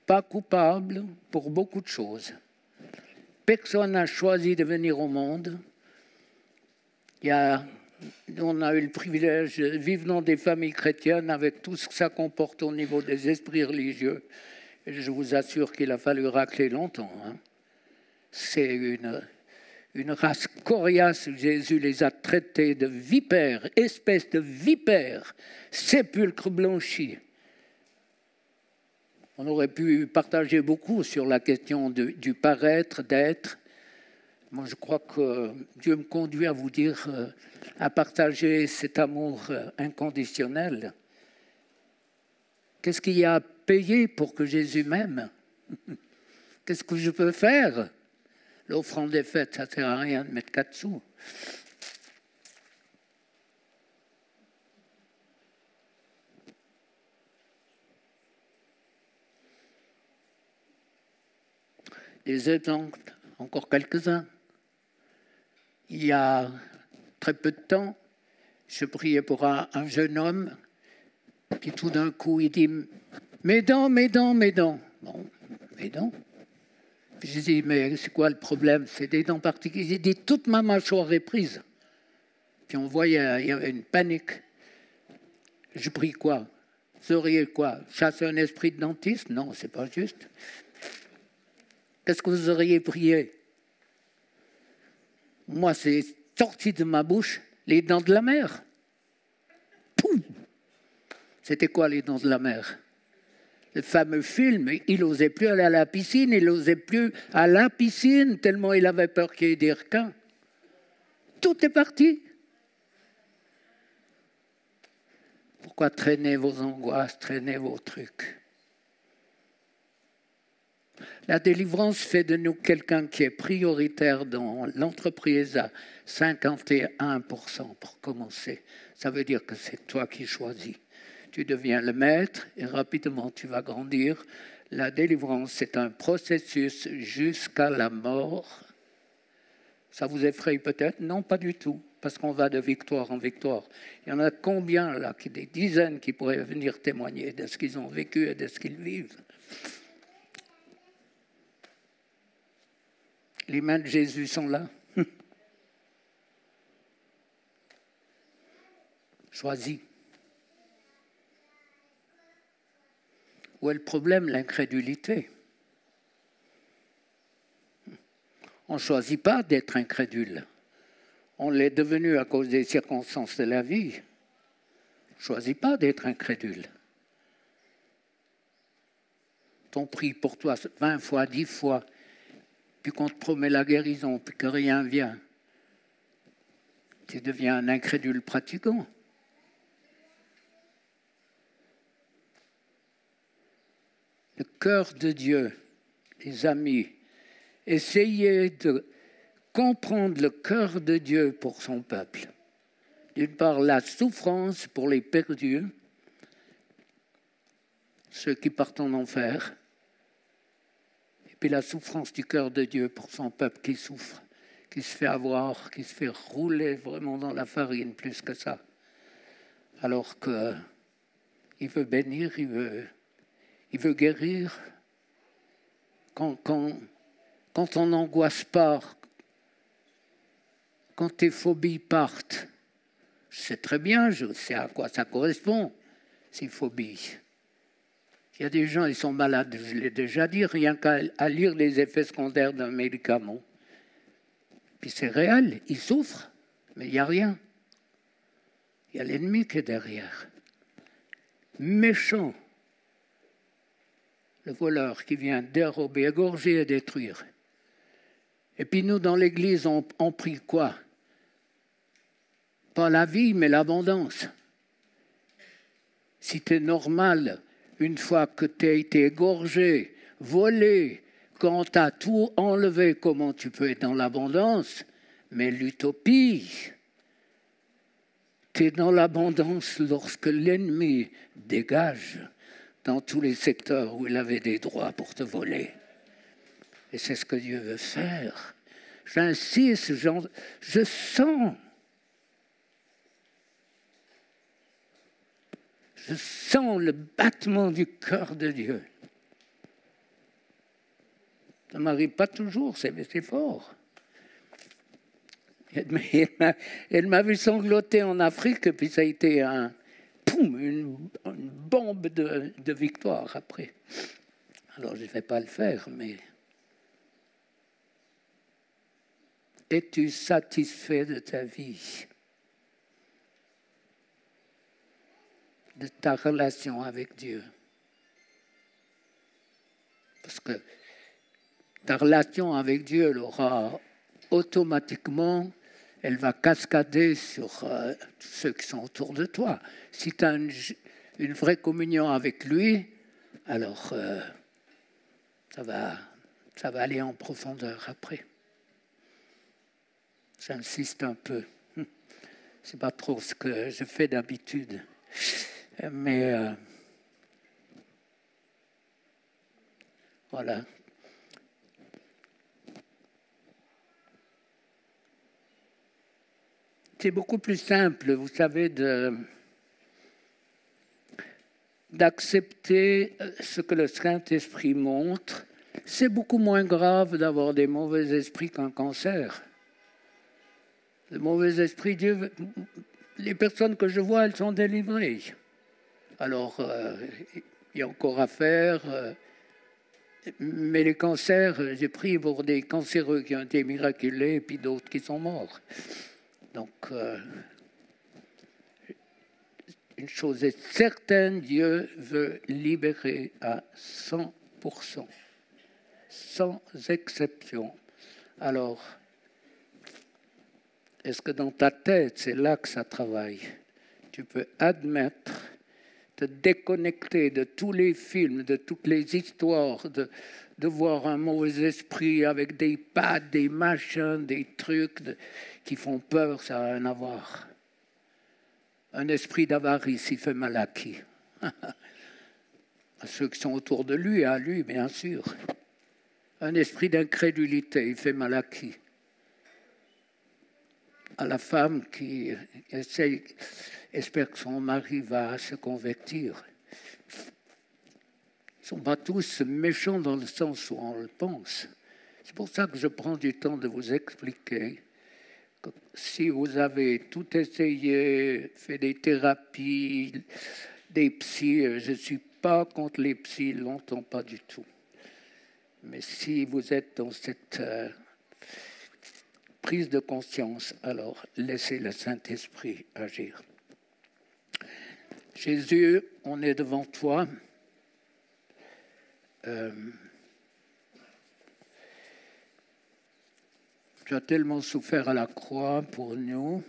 pas coupable pour beaucoup de choses. Personne n'a choisi de venir au monde. On a eu le privilège de vivre dans des familles chrétiennes avec tout ce que ça comporte au niveau des esprits religieux. Et je vous assure qu'il a fallu racler longtemps. Hein. C'est une race coriace. Jésus les a traités de vipères, espèces de vipères, sépulcres blanchis. On aurait pu partager beaucoup sur la question du paraître, d'être. Moi, je crois que Dieu me conduit à vous dire, à partager cet amour inconditionnel. Qu'est-ce qu'il y a à payer pour que Jésus m'aime? Qu'est-ce que je peux faire? L'offrande est faite, ça ne sert à rien de mettre 4 sous. Des exemples, encore quelques-uns. Il y a très peu de temps, je priais pour un jeune homme qui tout d'un coup, il dit « Mes dents, mes dents, mes dents ». Bon, mes dents. Puis je dis « Mais c'est quoi le problème? C'est des dents particulières ». Il dit « Toute ma mâchoire est prise ». Puis on voyait, il y avait une panique. Je prie quoi? Vous auriez quoi? Chasser un esprit de dentiste? Non, c'est pas juste. Qu'est-ce que vous auriez prié? Moi, c'est sorti de ma bouche les dents de la mer. Poum! C'était quoi les dents de la mer? Le fameux film, il n'osait plus aller à la piscine, il n'osait plus à la piscine, tellement il avait peur qu'il y ait des requins. Tout est parti. Pourquoi traîner vos angoisses, traîner vos trucs? La délivrance fait de nous quelqu'un qui est prioritaire dans l'entreprise à 51% pour commencer. Ça veut dire que c'est toi qui choisis. Tu deviens le maître et rapidement tu vas grandir. La délivrance, c'est un processus jusqu'à la mort. Ça vous effraie peut-être? Non, pas du tout, parce qu'on va de victoire en victoire. Il y en a combien là, des dizaines qui pourraient venir témoigner de ce qu'ils ont vécu et de ce qu'ils vivent. Les mains de Jésus sont là. Choisis. Où est le problème? L'incrédulité. On ne choisit pas d'être incrédule. On l'est devenu à cause des circonstances de la vie. On ne choisit pas d'être incrédule. On prie pour toi 20 fois, 10 fois, puis qu'on te promet la guérison, puis que rien vient. Tu deviens un incrédule pratiquant. Le cœur de Dieu, les amis, essayez de comprendre le cœur de Dieu pour son peuple. D'une part, la souffrance pour les perdus, ceux qui partent en enfer, et puis la souffrance du cœur de Dieu pour son peuple qui souffre, qui se fait avoir, qui se fait rouler vraiment dans la farine, plus que ça. Alors qu'il veut bénir, il veut guérir. Quand on n'angoisse pas, quand tes phobies partent, je sais très bien, je sais à quoi ça correspond, ces phobies. Il y a des gens, ils sont malades, je l'ai déjà dit, rien qu'à lire les effets secondaires d'un médicament. Puis c'est réel, ils souffrent, mais il n'y a rien. Il y a l'ennemi qui est derrière. Méchant. Le voleur qui vient dérober, égorger et détruire. Et puis nous, dans l'Église, on prie quoi? Pas la vie, mais l'abondance. Si tu es normal, une fois que tu as été égorgé, volé, quand tu as tout enlevé, comment tu peux être dans l'abondance? Mais l'utopie, tu es dans l'abondance lorsque l'ennemi dégage dans tous les secteurs où il avait des droits pour te voler. Et c'est ce que Dieu veut faire. J'insiste, je sens le battement du cœur de Dieu. Ça ne m'arrive pas toujours, c'est fort. Elle m'a vu sangloter en Afrique, et puis ça a été une bombe de victoire après. Alors je ne vais pas le faire, mais... Es-tu satisfait de ta vie? De ta relation avec Dieu? Parce que ta relation avec Dieu, elle aura automatiquement, elle va cascader sur tous ceux qui sont autour de toi. Si tu as une vraie communion avec lui, alors ça va aller en profondeur après. J'insiste un peu. C'est pas trop ce que je fais d'habitude. Mais voilà. C'est beaucoup plus simple, vous savez, d'accepter ce que le Saint-Esprit montre. C'est beaucoup moins grave d'avoir des mauvais esprits qu'un cancer. Le mauvais esprit, Dieu, les personnes que je vois, elles sont délivrées. Alors, il y a encore à faire. Mais les cancers, j'ai pris pour des cancéreux qui ont été miraculés et puis d'autres qui sont morts. Donc, une chose est certaine, Dieu veut libérer à 100%, sans exception. Alors, est-ce que dans ta tête, c'est là que ça travaille? Tu peux admettre, te déconnecter de tous les films, de toutes les histoires, de voir un mauvais esprit avec des pattes, des machins, des trucs qui font peur, ça n'a rien à voir. Un esprit d'avarice, il fait mal à qui? À ceux qui sont autour de lui, à lui, bien sûr. Un esprit d'incrédulité, il fait mal à qui? À la femme qui espère que son mari va se convertir. Ils ne sont pas tous méchants dans le sens où on le pense. C'est pour ça que je prends du temps de vous expliquer que si vous avez tout essayé, fait des thérapies, des psys, je ne suis pas contre les psys, longtemps pas du tout. Mais si vous êtes dans cette prise de conscience, alors laissez le Saint-Esprit agir. Jésus, on est devant toi. Tu as tellement souffert à la croix pour nous.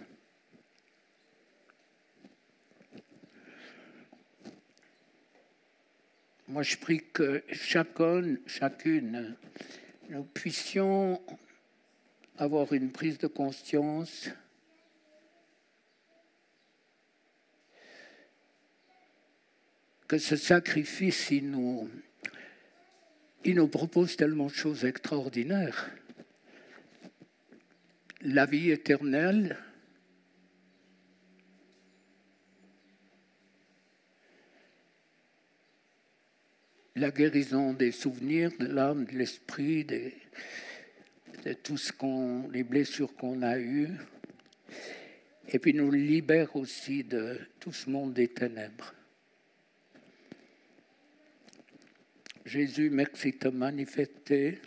Moi, je prie que chacune, nous puissions avoir une prise de conscience que ce sacrifice, il nous propose tellement de choses extraordinaires. La vie éternelle, la guérison des souvenirs, de l'âme, de l'esprit, de tout les blessures qu'on a eues, et puis nous libère aussi de tout ce monde des ténèbres. Jésus, merci de te manifester.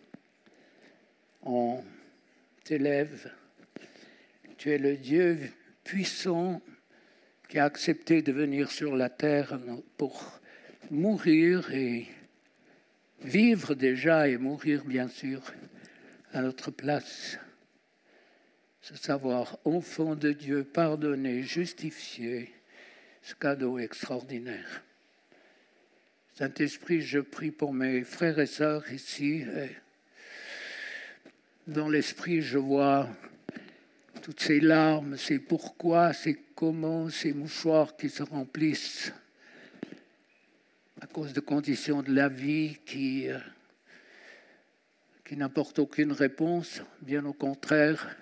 On t'élève. Tu es le Dieu puissant qui a accepté de venir sur la terre pour mourir et vivre déjà et mourir bien sûr à notre place. Ce savoir enfant de Dieu, pardonné, justifié, ce cadeau extraordinaire. Saint-Esprit, je prie pour mes frères et sœurs ici. Dans l'esprit, je vois toutes ces larmes, ces pourquoi, ces comment, ces mouchoirs qui se remplissent à cause de conditions de la vie qui n'apportent aucune réponse, bien au contraire.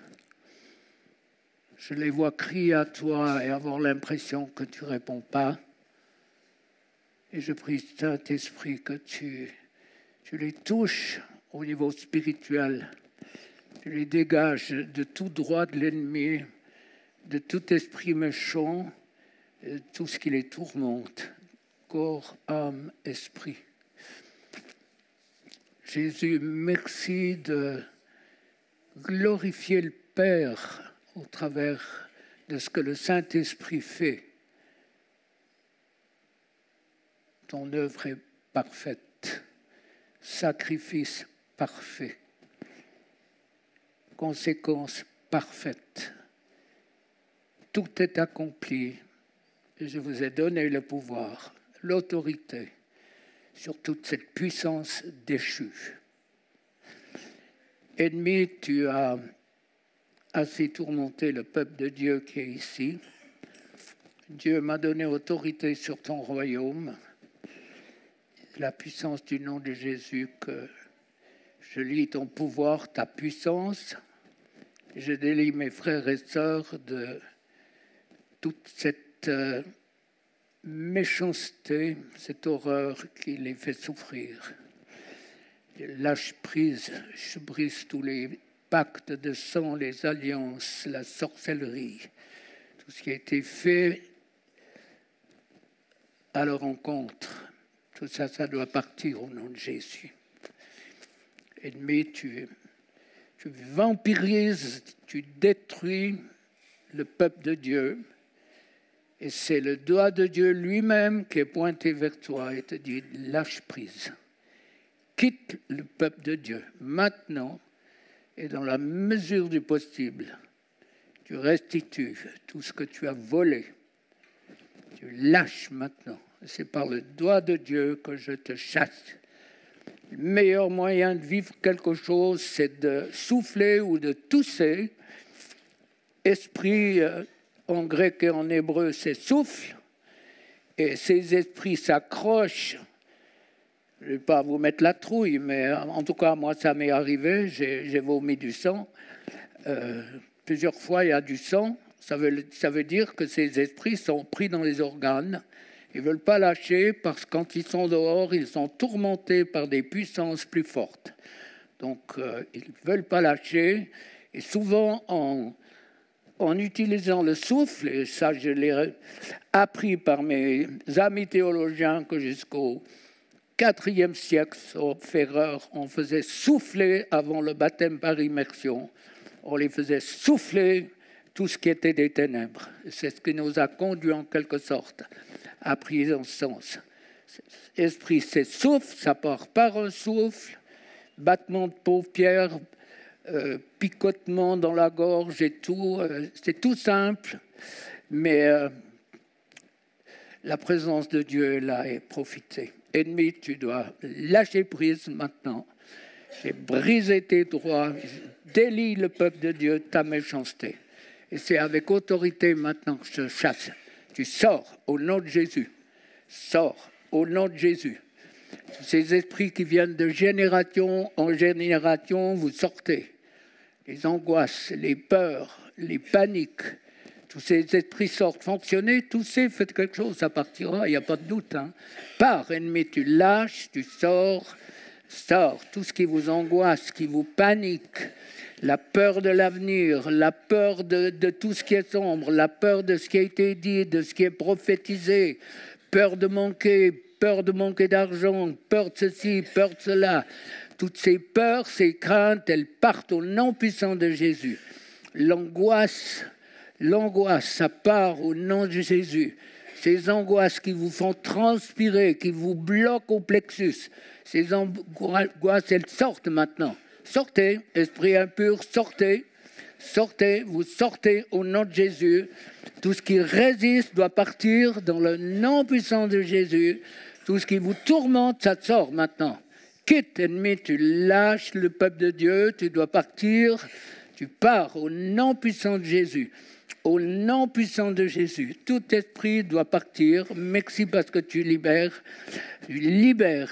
Je les vois crier à toi et avoir l'impression que tu ne réponds pas. Et je prie, Saint-Esprit, que tu les touches au niveau spirituel. Tu les dégages de tout droit de l'ennemi, de tout esprit méchant, de tout ce qui les tourmente. Corps, âme, esprit. Jésus, merci de glorifier le Père au travers de ce que le Saint-Esprit fait. Ton œuvre est parfaite, sacrifice parfait, conséquence parfaite. Tout est accompli et je vous ai donné le pouvoir, l'autorité sur toute cette puissance déchue. Ennemi, tu as assez tourmenté le peuple de Dieu qui est ici. Dieu m'a donné autorité sur ton royaume. La puissance du nom de Jésus, que je lis ton pouvoir, ta puissance. Je délie mes frères et sœurs de toute cette méchanceté, cette horreur qui les fait souffrir. Je lâche prise, je brise tous les pactes de sang, les alliances, la sorcellerie, tout ce qui a été fait à leur encontre. Tout ça, ça doit partir au nom de Jésus. Ennemi, tu vampirises, tu détruis le peuple de Dieu. Et c'est le doigt de Dieu lui-même qui est pointé vers toi et te dit, lâche prise. Quitte le peuple de Dieu maintenant et dans la mesure du possible. Tu restitues tout ce que tu as volé. Tu lâches maintenant. C'est par le doigt de Dieu que je te chasse. Le meilleur moyen de vivre quelque chose, c'est de souffler ou de tousser. Esprit, en grec et en hébreu, c'est souffle. Et ces esprits s'accrochent. Je ne vais pas vous mettre la trouille, mais en tout cas, moi, ça m'est arrivé. J'ai vomi du sang. Plusieurs fois, il y a du sang. Ça veut dire que ces esprits sont pris dans les organes. Ils ne veulent pas lâcher parce que quand ils sont dehors, ils sont tourmentés par des puissances plus fortes. Donc, ils ne veulent pas lâcher. Et souvent, en utilisant le souffle, et ça, je l'ai appris par mes amis théologiens que jusqu'au IVe siècle, sauf erreur, on faisait souffler avant le baptême par immersion. On les faisait souffler tout ce qui était des ténèbres. C'est ce qui nous a conduits en quelque sorte à prise en sens. Esprit, c'est souffle, ça part par un souffle, battement de paupières, picotement dans la gorge et tout. C'est tout simple, mais la présence de Dieu est là et profitez. Ennemi, tu dois lâcher prise maintenant. J'ai brisé tes droits, délie le peuple de Dieu, ta méchanceté. Et c'est avec autorité maintenant que je chasse. Tu sors au nom de Jésus. Sors au nom de Jésus. Ces esprits qui viennent de génération en génération, vous sortez. Les angoisses, les peurs, les paniques, tous ces esprits sortent. Fonctionnez, toussez, faites quelque chose, ça partira, il n'y a pas de doute. Pars, ennemi, tu lâches, tu sors. Sors tout ce qui vous angoisse, qui vous panique. La peur de l'avenir, la peur de tout ce qui est sombre, la peur de ce qui a été dit, de ce qui est prophétisé, peur de manquer d'argent, peur de ceci, peur de cela. Toutes ces peurs, ces craintes, elles partent au nom puissant de Jésus. L'angoisse, ça part au nom de Jésus. Ces angoisses qui vous font transpirer, qui vous bloquent au plexus, ces angoisses, elles sortent maintenant. Sortez, esprit impur, sortez. Sortez, vous sortez au nom de Jésus. Tout ce qui résiste doit partir dans le nom puissant de Jésus. Tout ce qui vous tourmente, ça sort maintenant. Quitte, ennemi, tu lâches le peuple de Dieu, tu dois partir. Tu pars au nom puissant de Jésus. Au nom puissant de Jésus, tout esprit doit partir. Merci parce que tu libères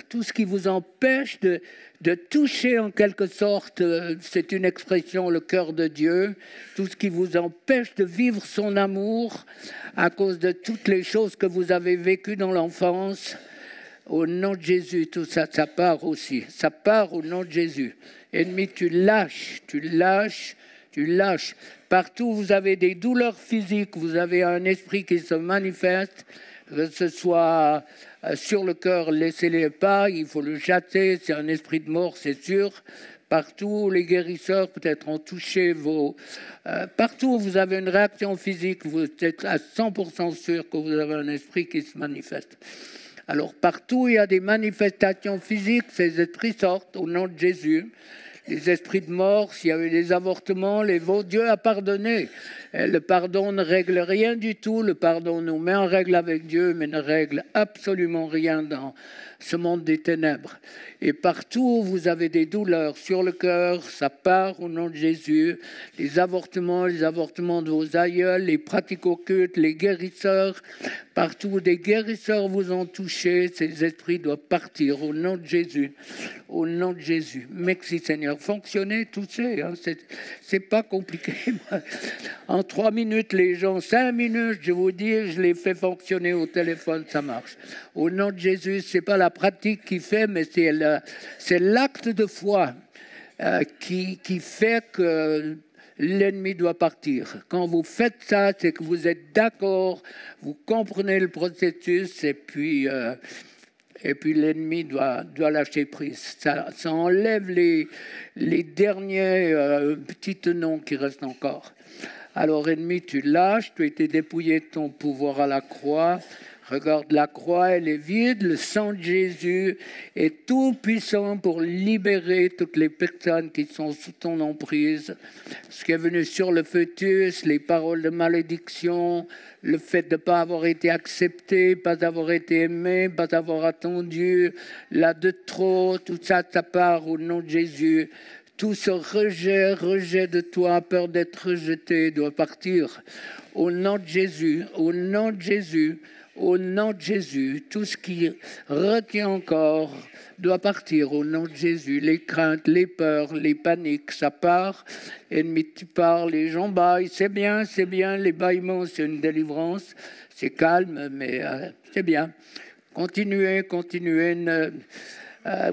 tout ce qui vous empêche de toucher en quelque sorte, c'est une expression, le cœur de Dieu, tout ce qui vous empêche de vivre son amour à cause de toutes les choses que vous avez vécues dans l'enfance. Au nom de Jésus, tout ça, ça part aussi. Ça part au nom de Jésus. Ennemi, tu lâches. Partout où vous avez des douleurs physiques, vous avez un esprit qui se manifeste, que ce soit sur le cœur, laissez-les pas, il faut le chasser, c'est un esprit de mort, c'est sûr. Partout, les guérisseurs peut-être ont touché vos... partout où vous avez une réaction physique, vous êtes à 100% sûr que vous avez un esprit qui se manifeste. Alors partout où il y a des manifestations physiques, ces esprits sortent au nom de Jésus. Les esprits de mort, s'il y avait des avortements, Dieu a pardonné. Et le pardon ne règle rien du tout. Le pardon nous met en règle avec Dieu, mais ne règle absolument rien dans ce monde des ténèbres. Et partout où vous avez des douleurs sur le cœur, ça part au nom de Jésus. Les avortements de vos aïeuls, les pratiques occultes, les guérisseurs, partout où des guérisseurs vous ont touché, ces esprits doivent partir au nom de Jésus. Au nom de Jésus. Merci Seigneur. Fonctionnez, touchez. C'est pas compliqué. En 3 minutes, les gens, 5 minutes, je vous dis, je les fais fonctionner au téléphone, ça marche. Au nom de Jésus, c'est pas la pratique qui fait, mais c'est l'acte de foi qui fait que l'ennemi doit partir. Quand vous faites ça, c'est que vous êtes d'accord, vous comprenez le processus et puis Et puis l'ennemi doit lâcher prise. Ça enlève les derniers petits tenons qui restent encore. Alors ennemi, tu lâches, tu as été dépouillé de ton pouvoir à la croix. Regarde, la croix, elle est vide, le sang de Jésus est tout puissant pour libérer toutes les personnes qui sont sous ton emprise. Ce qui est venu sur le fœtus, les paroles de malédiction, le fait de ne pas avoir été accepté, pas avoir été aimé, pas avoir attendu, là de trop, tout ça, ça part au nom de Jésus. Tout ce rejet de toi, peur d'être rejeté, doit partir au nom de Jésus, au nom de Jésus. Au nom de Jésus, tout ce qui retient encore doit partir au nom de Jésus. Les craintes, les peurs, les paniques, ça part. Ennemi, tu parles, les gens baillent, c'est bien, les bâillements, c'est une délivrance. C'est calme, mais c'est bien. Continuez.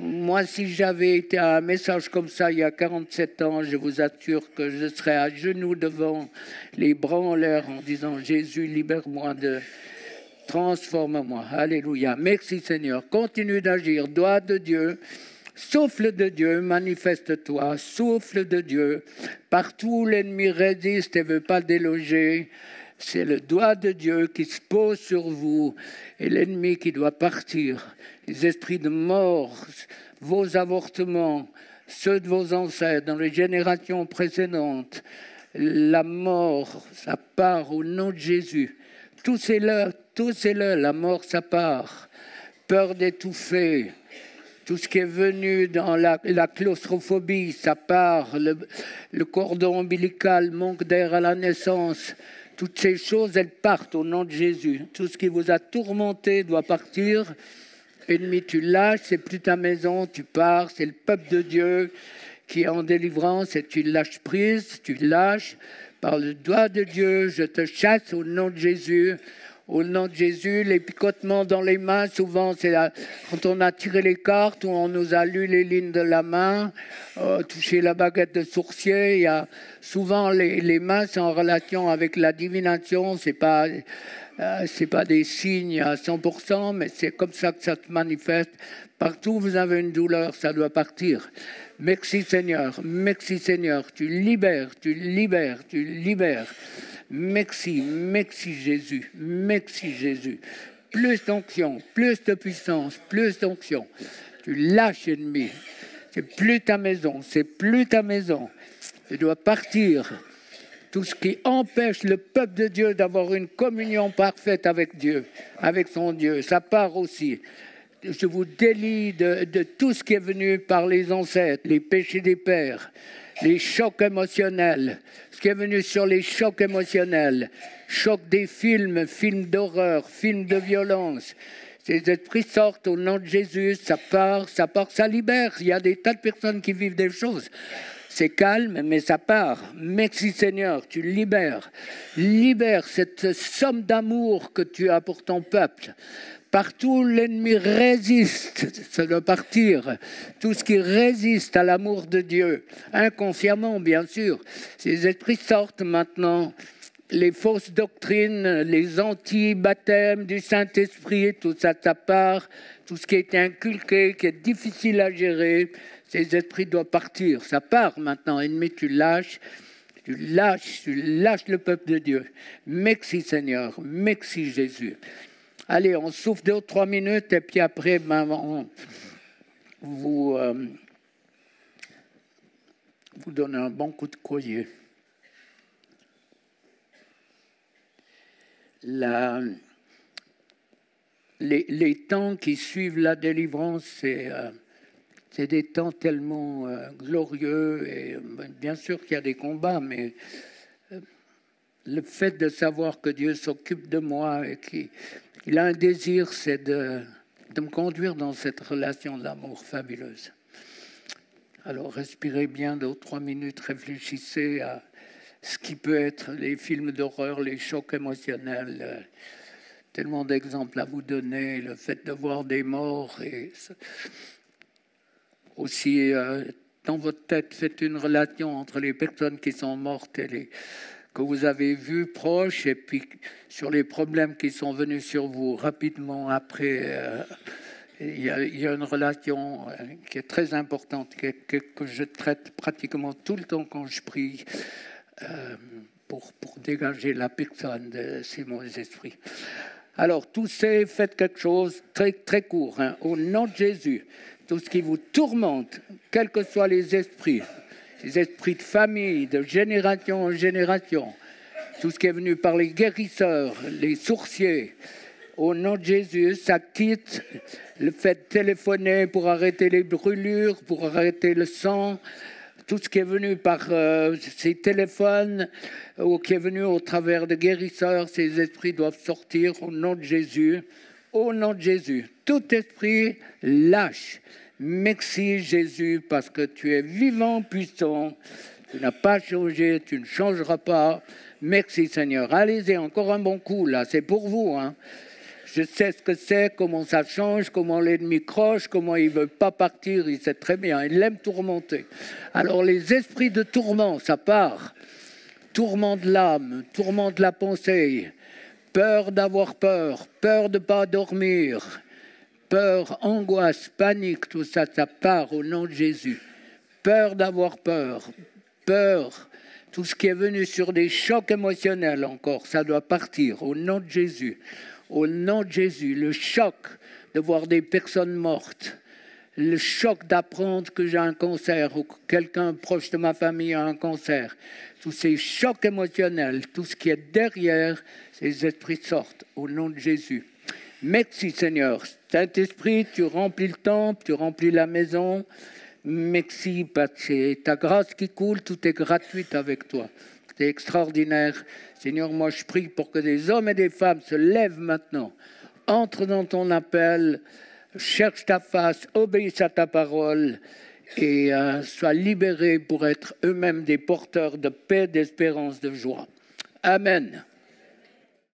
Moi, si j'avais été à un message comme ça il y a 47 ans, je vous assure que je serais à genoux devant, les bras en l'air en disant « Jésus, libère-moi de... » Transforme-moi. Alléluia. Merci Seigneur. Continue d'agir. Doigt de Dieu. Souffle de Dieu. Manifeste-toi. Souffle de Dieu. Partout où l'ennemi résiste et ne veut pas déloger, c'est le doigt de Dieu qui se pose sur vous et l'ennemi qui doit partir. Les esprits de mort, vos avortements, ceux de vos ancêtres dans les générations précédentes, la mort, ça part au nom de Jésus. Tous c'est là, la mort, ça part. Peur d'étouffer, tout ce qui est venu dans la claustrophobie, ça part. Le cordon ombilical, manque d'air à la naissance, toutes ces choses, elles partent au nom de Jésus. Tout ce qui vous a tourmenté doit partir. Ennemi, tu lâches, c'est plus ta maison, tu pars, c'est le peuple de Dieu qui est en délivrance et tu lâches prise, tu lâches. Par le doigt de Dieu, je te chasse au nom de Jésus. Au nom de Jésus, les picotements dans les mains, souvent, c'est quand on a tiré les cartes ou on nous a lu les lignes de la main, touché la baguette de sourcier. Il y a souvent les mains sont en relation avec la divination. C'est pas des signes à 100%, mais c'est comme ça que ça se manifeste. Partout où vous avez une douleur, ça doit partir. Merci Seigneur, tu libères. Merci Jésus, Plus d'onction, plus de puissance, plus d'onction. Tu lâches ennemi, c'est plus ta maison. Tu dois partir. Tout ce qui empêche le peuple de Dieu d'avoir une communion parfaite avec Dieu, avec son Dieu, ça part aussi. Je vous délie de tout ce qui est venu par les ancêtres, les péchés des pères, les chocs émotionnels, ce qui est venu sur les chocs émotionnels, choc des films d'horreur, films de violence. Ces esprits sortent au nom de Jésus, ça part, ça libère. Il y a des tas de personnes qui vivent des choses. C'est calme, mais ça part. Merci Seigneur, tu libères. Libère cette somme d'amour que tu as pour ton peuple. Partout où l'ennemi résiste, ça doit partir. Tout ce qui résiste à l'amour de Dieu, inconsciemment bien sûr, ces esprits sortent maintenant. Les fausses doctrines, les anti-baptêmes du Saint-Esprit, tout ça, ça part. Tout ce qui est inculqué, qui est difficile à gérer, ces esprits doivent partir. Ça part maintenant. Ennemi, tu lâches le peuple de Dieu. Merci Seigneur, merci Jésus. Allez, on souffle 2 ou 3 minutes et puis après, vous donnez un bon coup de collier. Les temps qui suivent la délivrance, c'est des temps tellement glorieux. Et bien sûr qu'il y a des combats, mais le fait de savoir que Dieu s'occupe de moi et qu'il a un désir, c'est de me conduire dans cette relation d'amour fabuleuse. Alors respirez bien 2 ou 3 minutes, réfléchissez à ce qui peut être les films d'horreur, les chocs émotionnels, tellement d'exemples à vous donner, le fait de voir des morts et aussi dans votre tête, faites une relation entre les personnes qui sont mortes et que vous avez vues proches et puis sur les problèmes qui sont venus sur vous rapidement après il y a une relation qui est très importante, que je traite pratiquement tout le temps quand je prie, pour dégager la personne de ces mauvais esprits. Alors, tous ces, faites quelque chose très, très court, hein, au nom de Jésus. Tout ce qui vous tourmente, quels que soient les esprits de famille, de génération en génération, tout ce qui est venu par les guérisseurs, les sourciers, au nom de Jésus, ça quitte le fait de téléphoner pour arrêter les brûlures, pour arrêter le sang, tout ce qui est venu par ces téléphones ou qui est venu au travers de guérisseurs, ces esprits doivent sortir au nom de Jésus. Au nom de Jésus, tout esprit lâche. Merci Jésus parce que tu es vivant, puissant. Tu n'as pas changé, tu ne changeras pas. Merci Seigneur. Allez-y, encore un bon coup là, c'est pour vous. Hein. Je sais ce que c'est, comment ça change, comment l'ennemi croche, comment il ne veut pas partir, il sait très bien, il aime tourmenter. Alors les esprits de tourment, ça part. Tourment de l'âme, tourment de la pensée, peur d'avoir peur, peur de ne pas dormir, peur, angoisse, panique, tout ça, ça part au nom de Jésus. Peur d'avoir peur, peur, tout ce qui est venu sur des chocs émotionnels encore, ça doit partir au nom de Jésus. Au nom de Jésus, le choc de voir des personnes mortes, le choc d'apprendre que j'ai un cancer ou que quelqu'un proche de ma famille a un cancer, tous ces chocs émotionnels, tout ce qui est derrière, ces esprits sortent au nom de Jésus. Merci Seigneur. Saint-Esprit, tu remplis le temple, tu remplis la maison. Merci parce que c'est ta grâce qui coule, tout est gratuit avec toi. C'est extraordinaire. Seigneur, moi je prie pour que des hommes et des femmes se lèvent maintenant, entrent dans ton appel, cherchent ta face, obéissent à ta parole et soient libérés pour être eux-mêmes des porteurs de paix, d'espérance, de joie. Amen.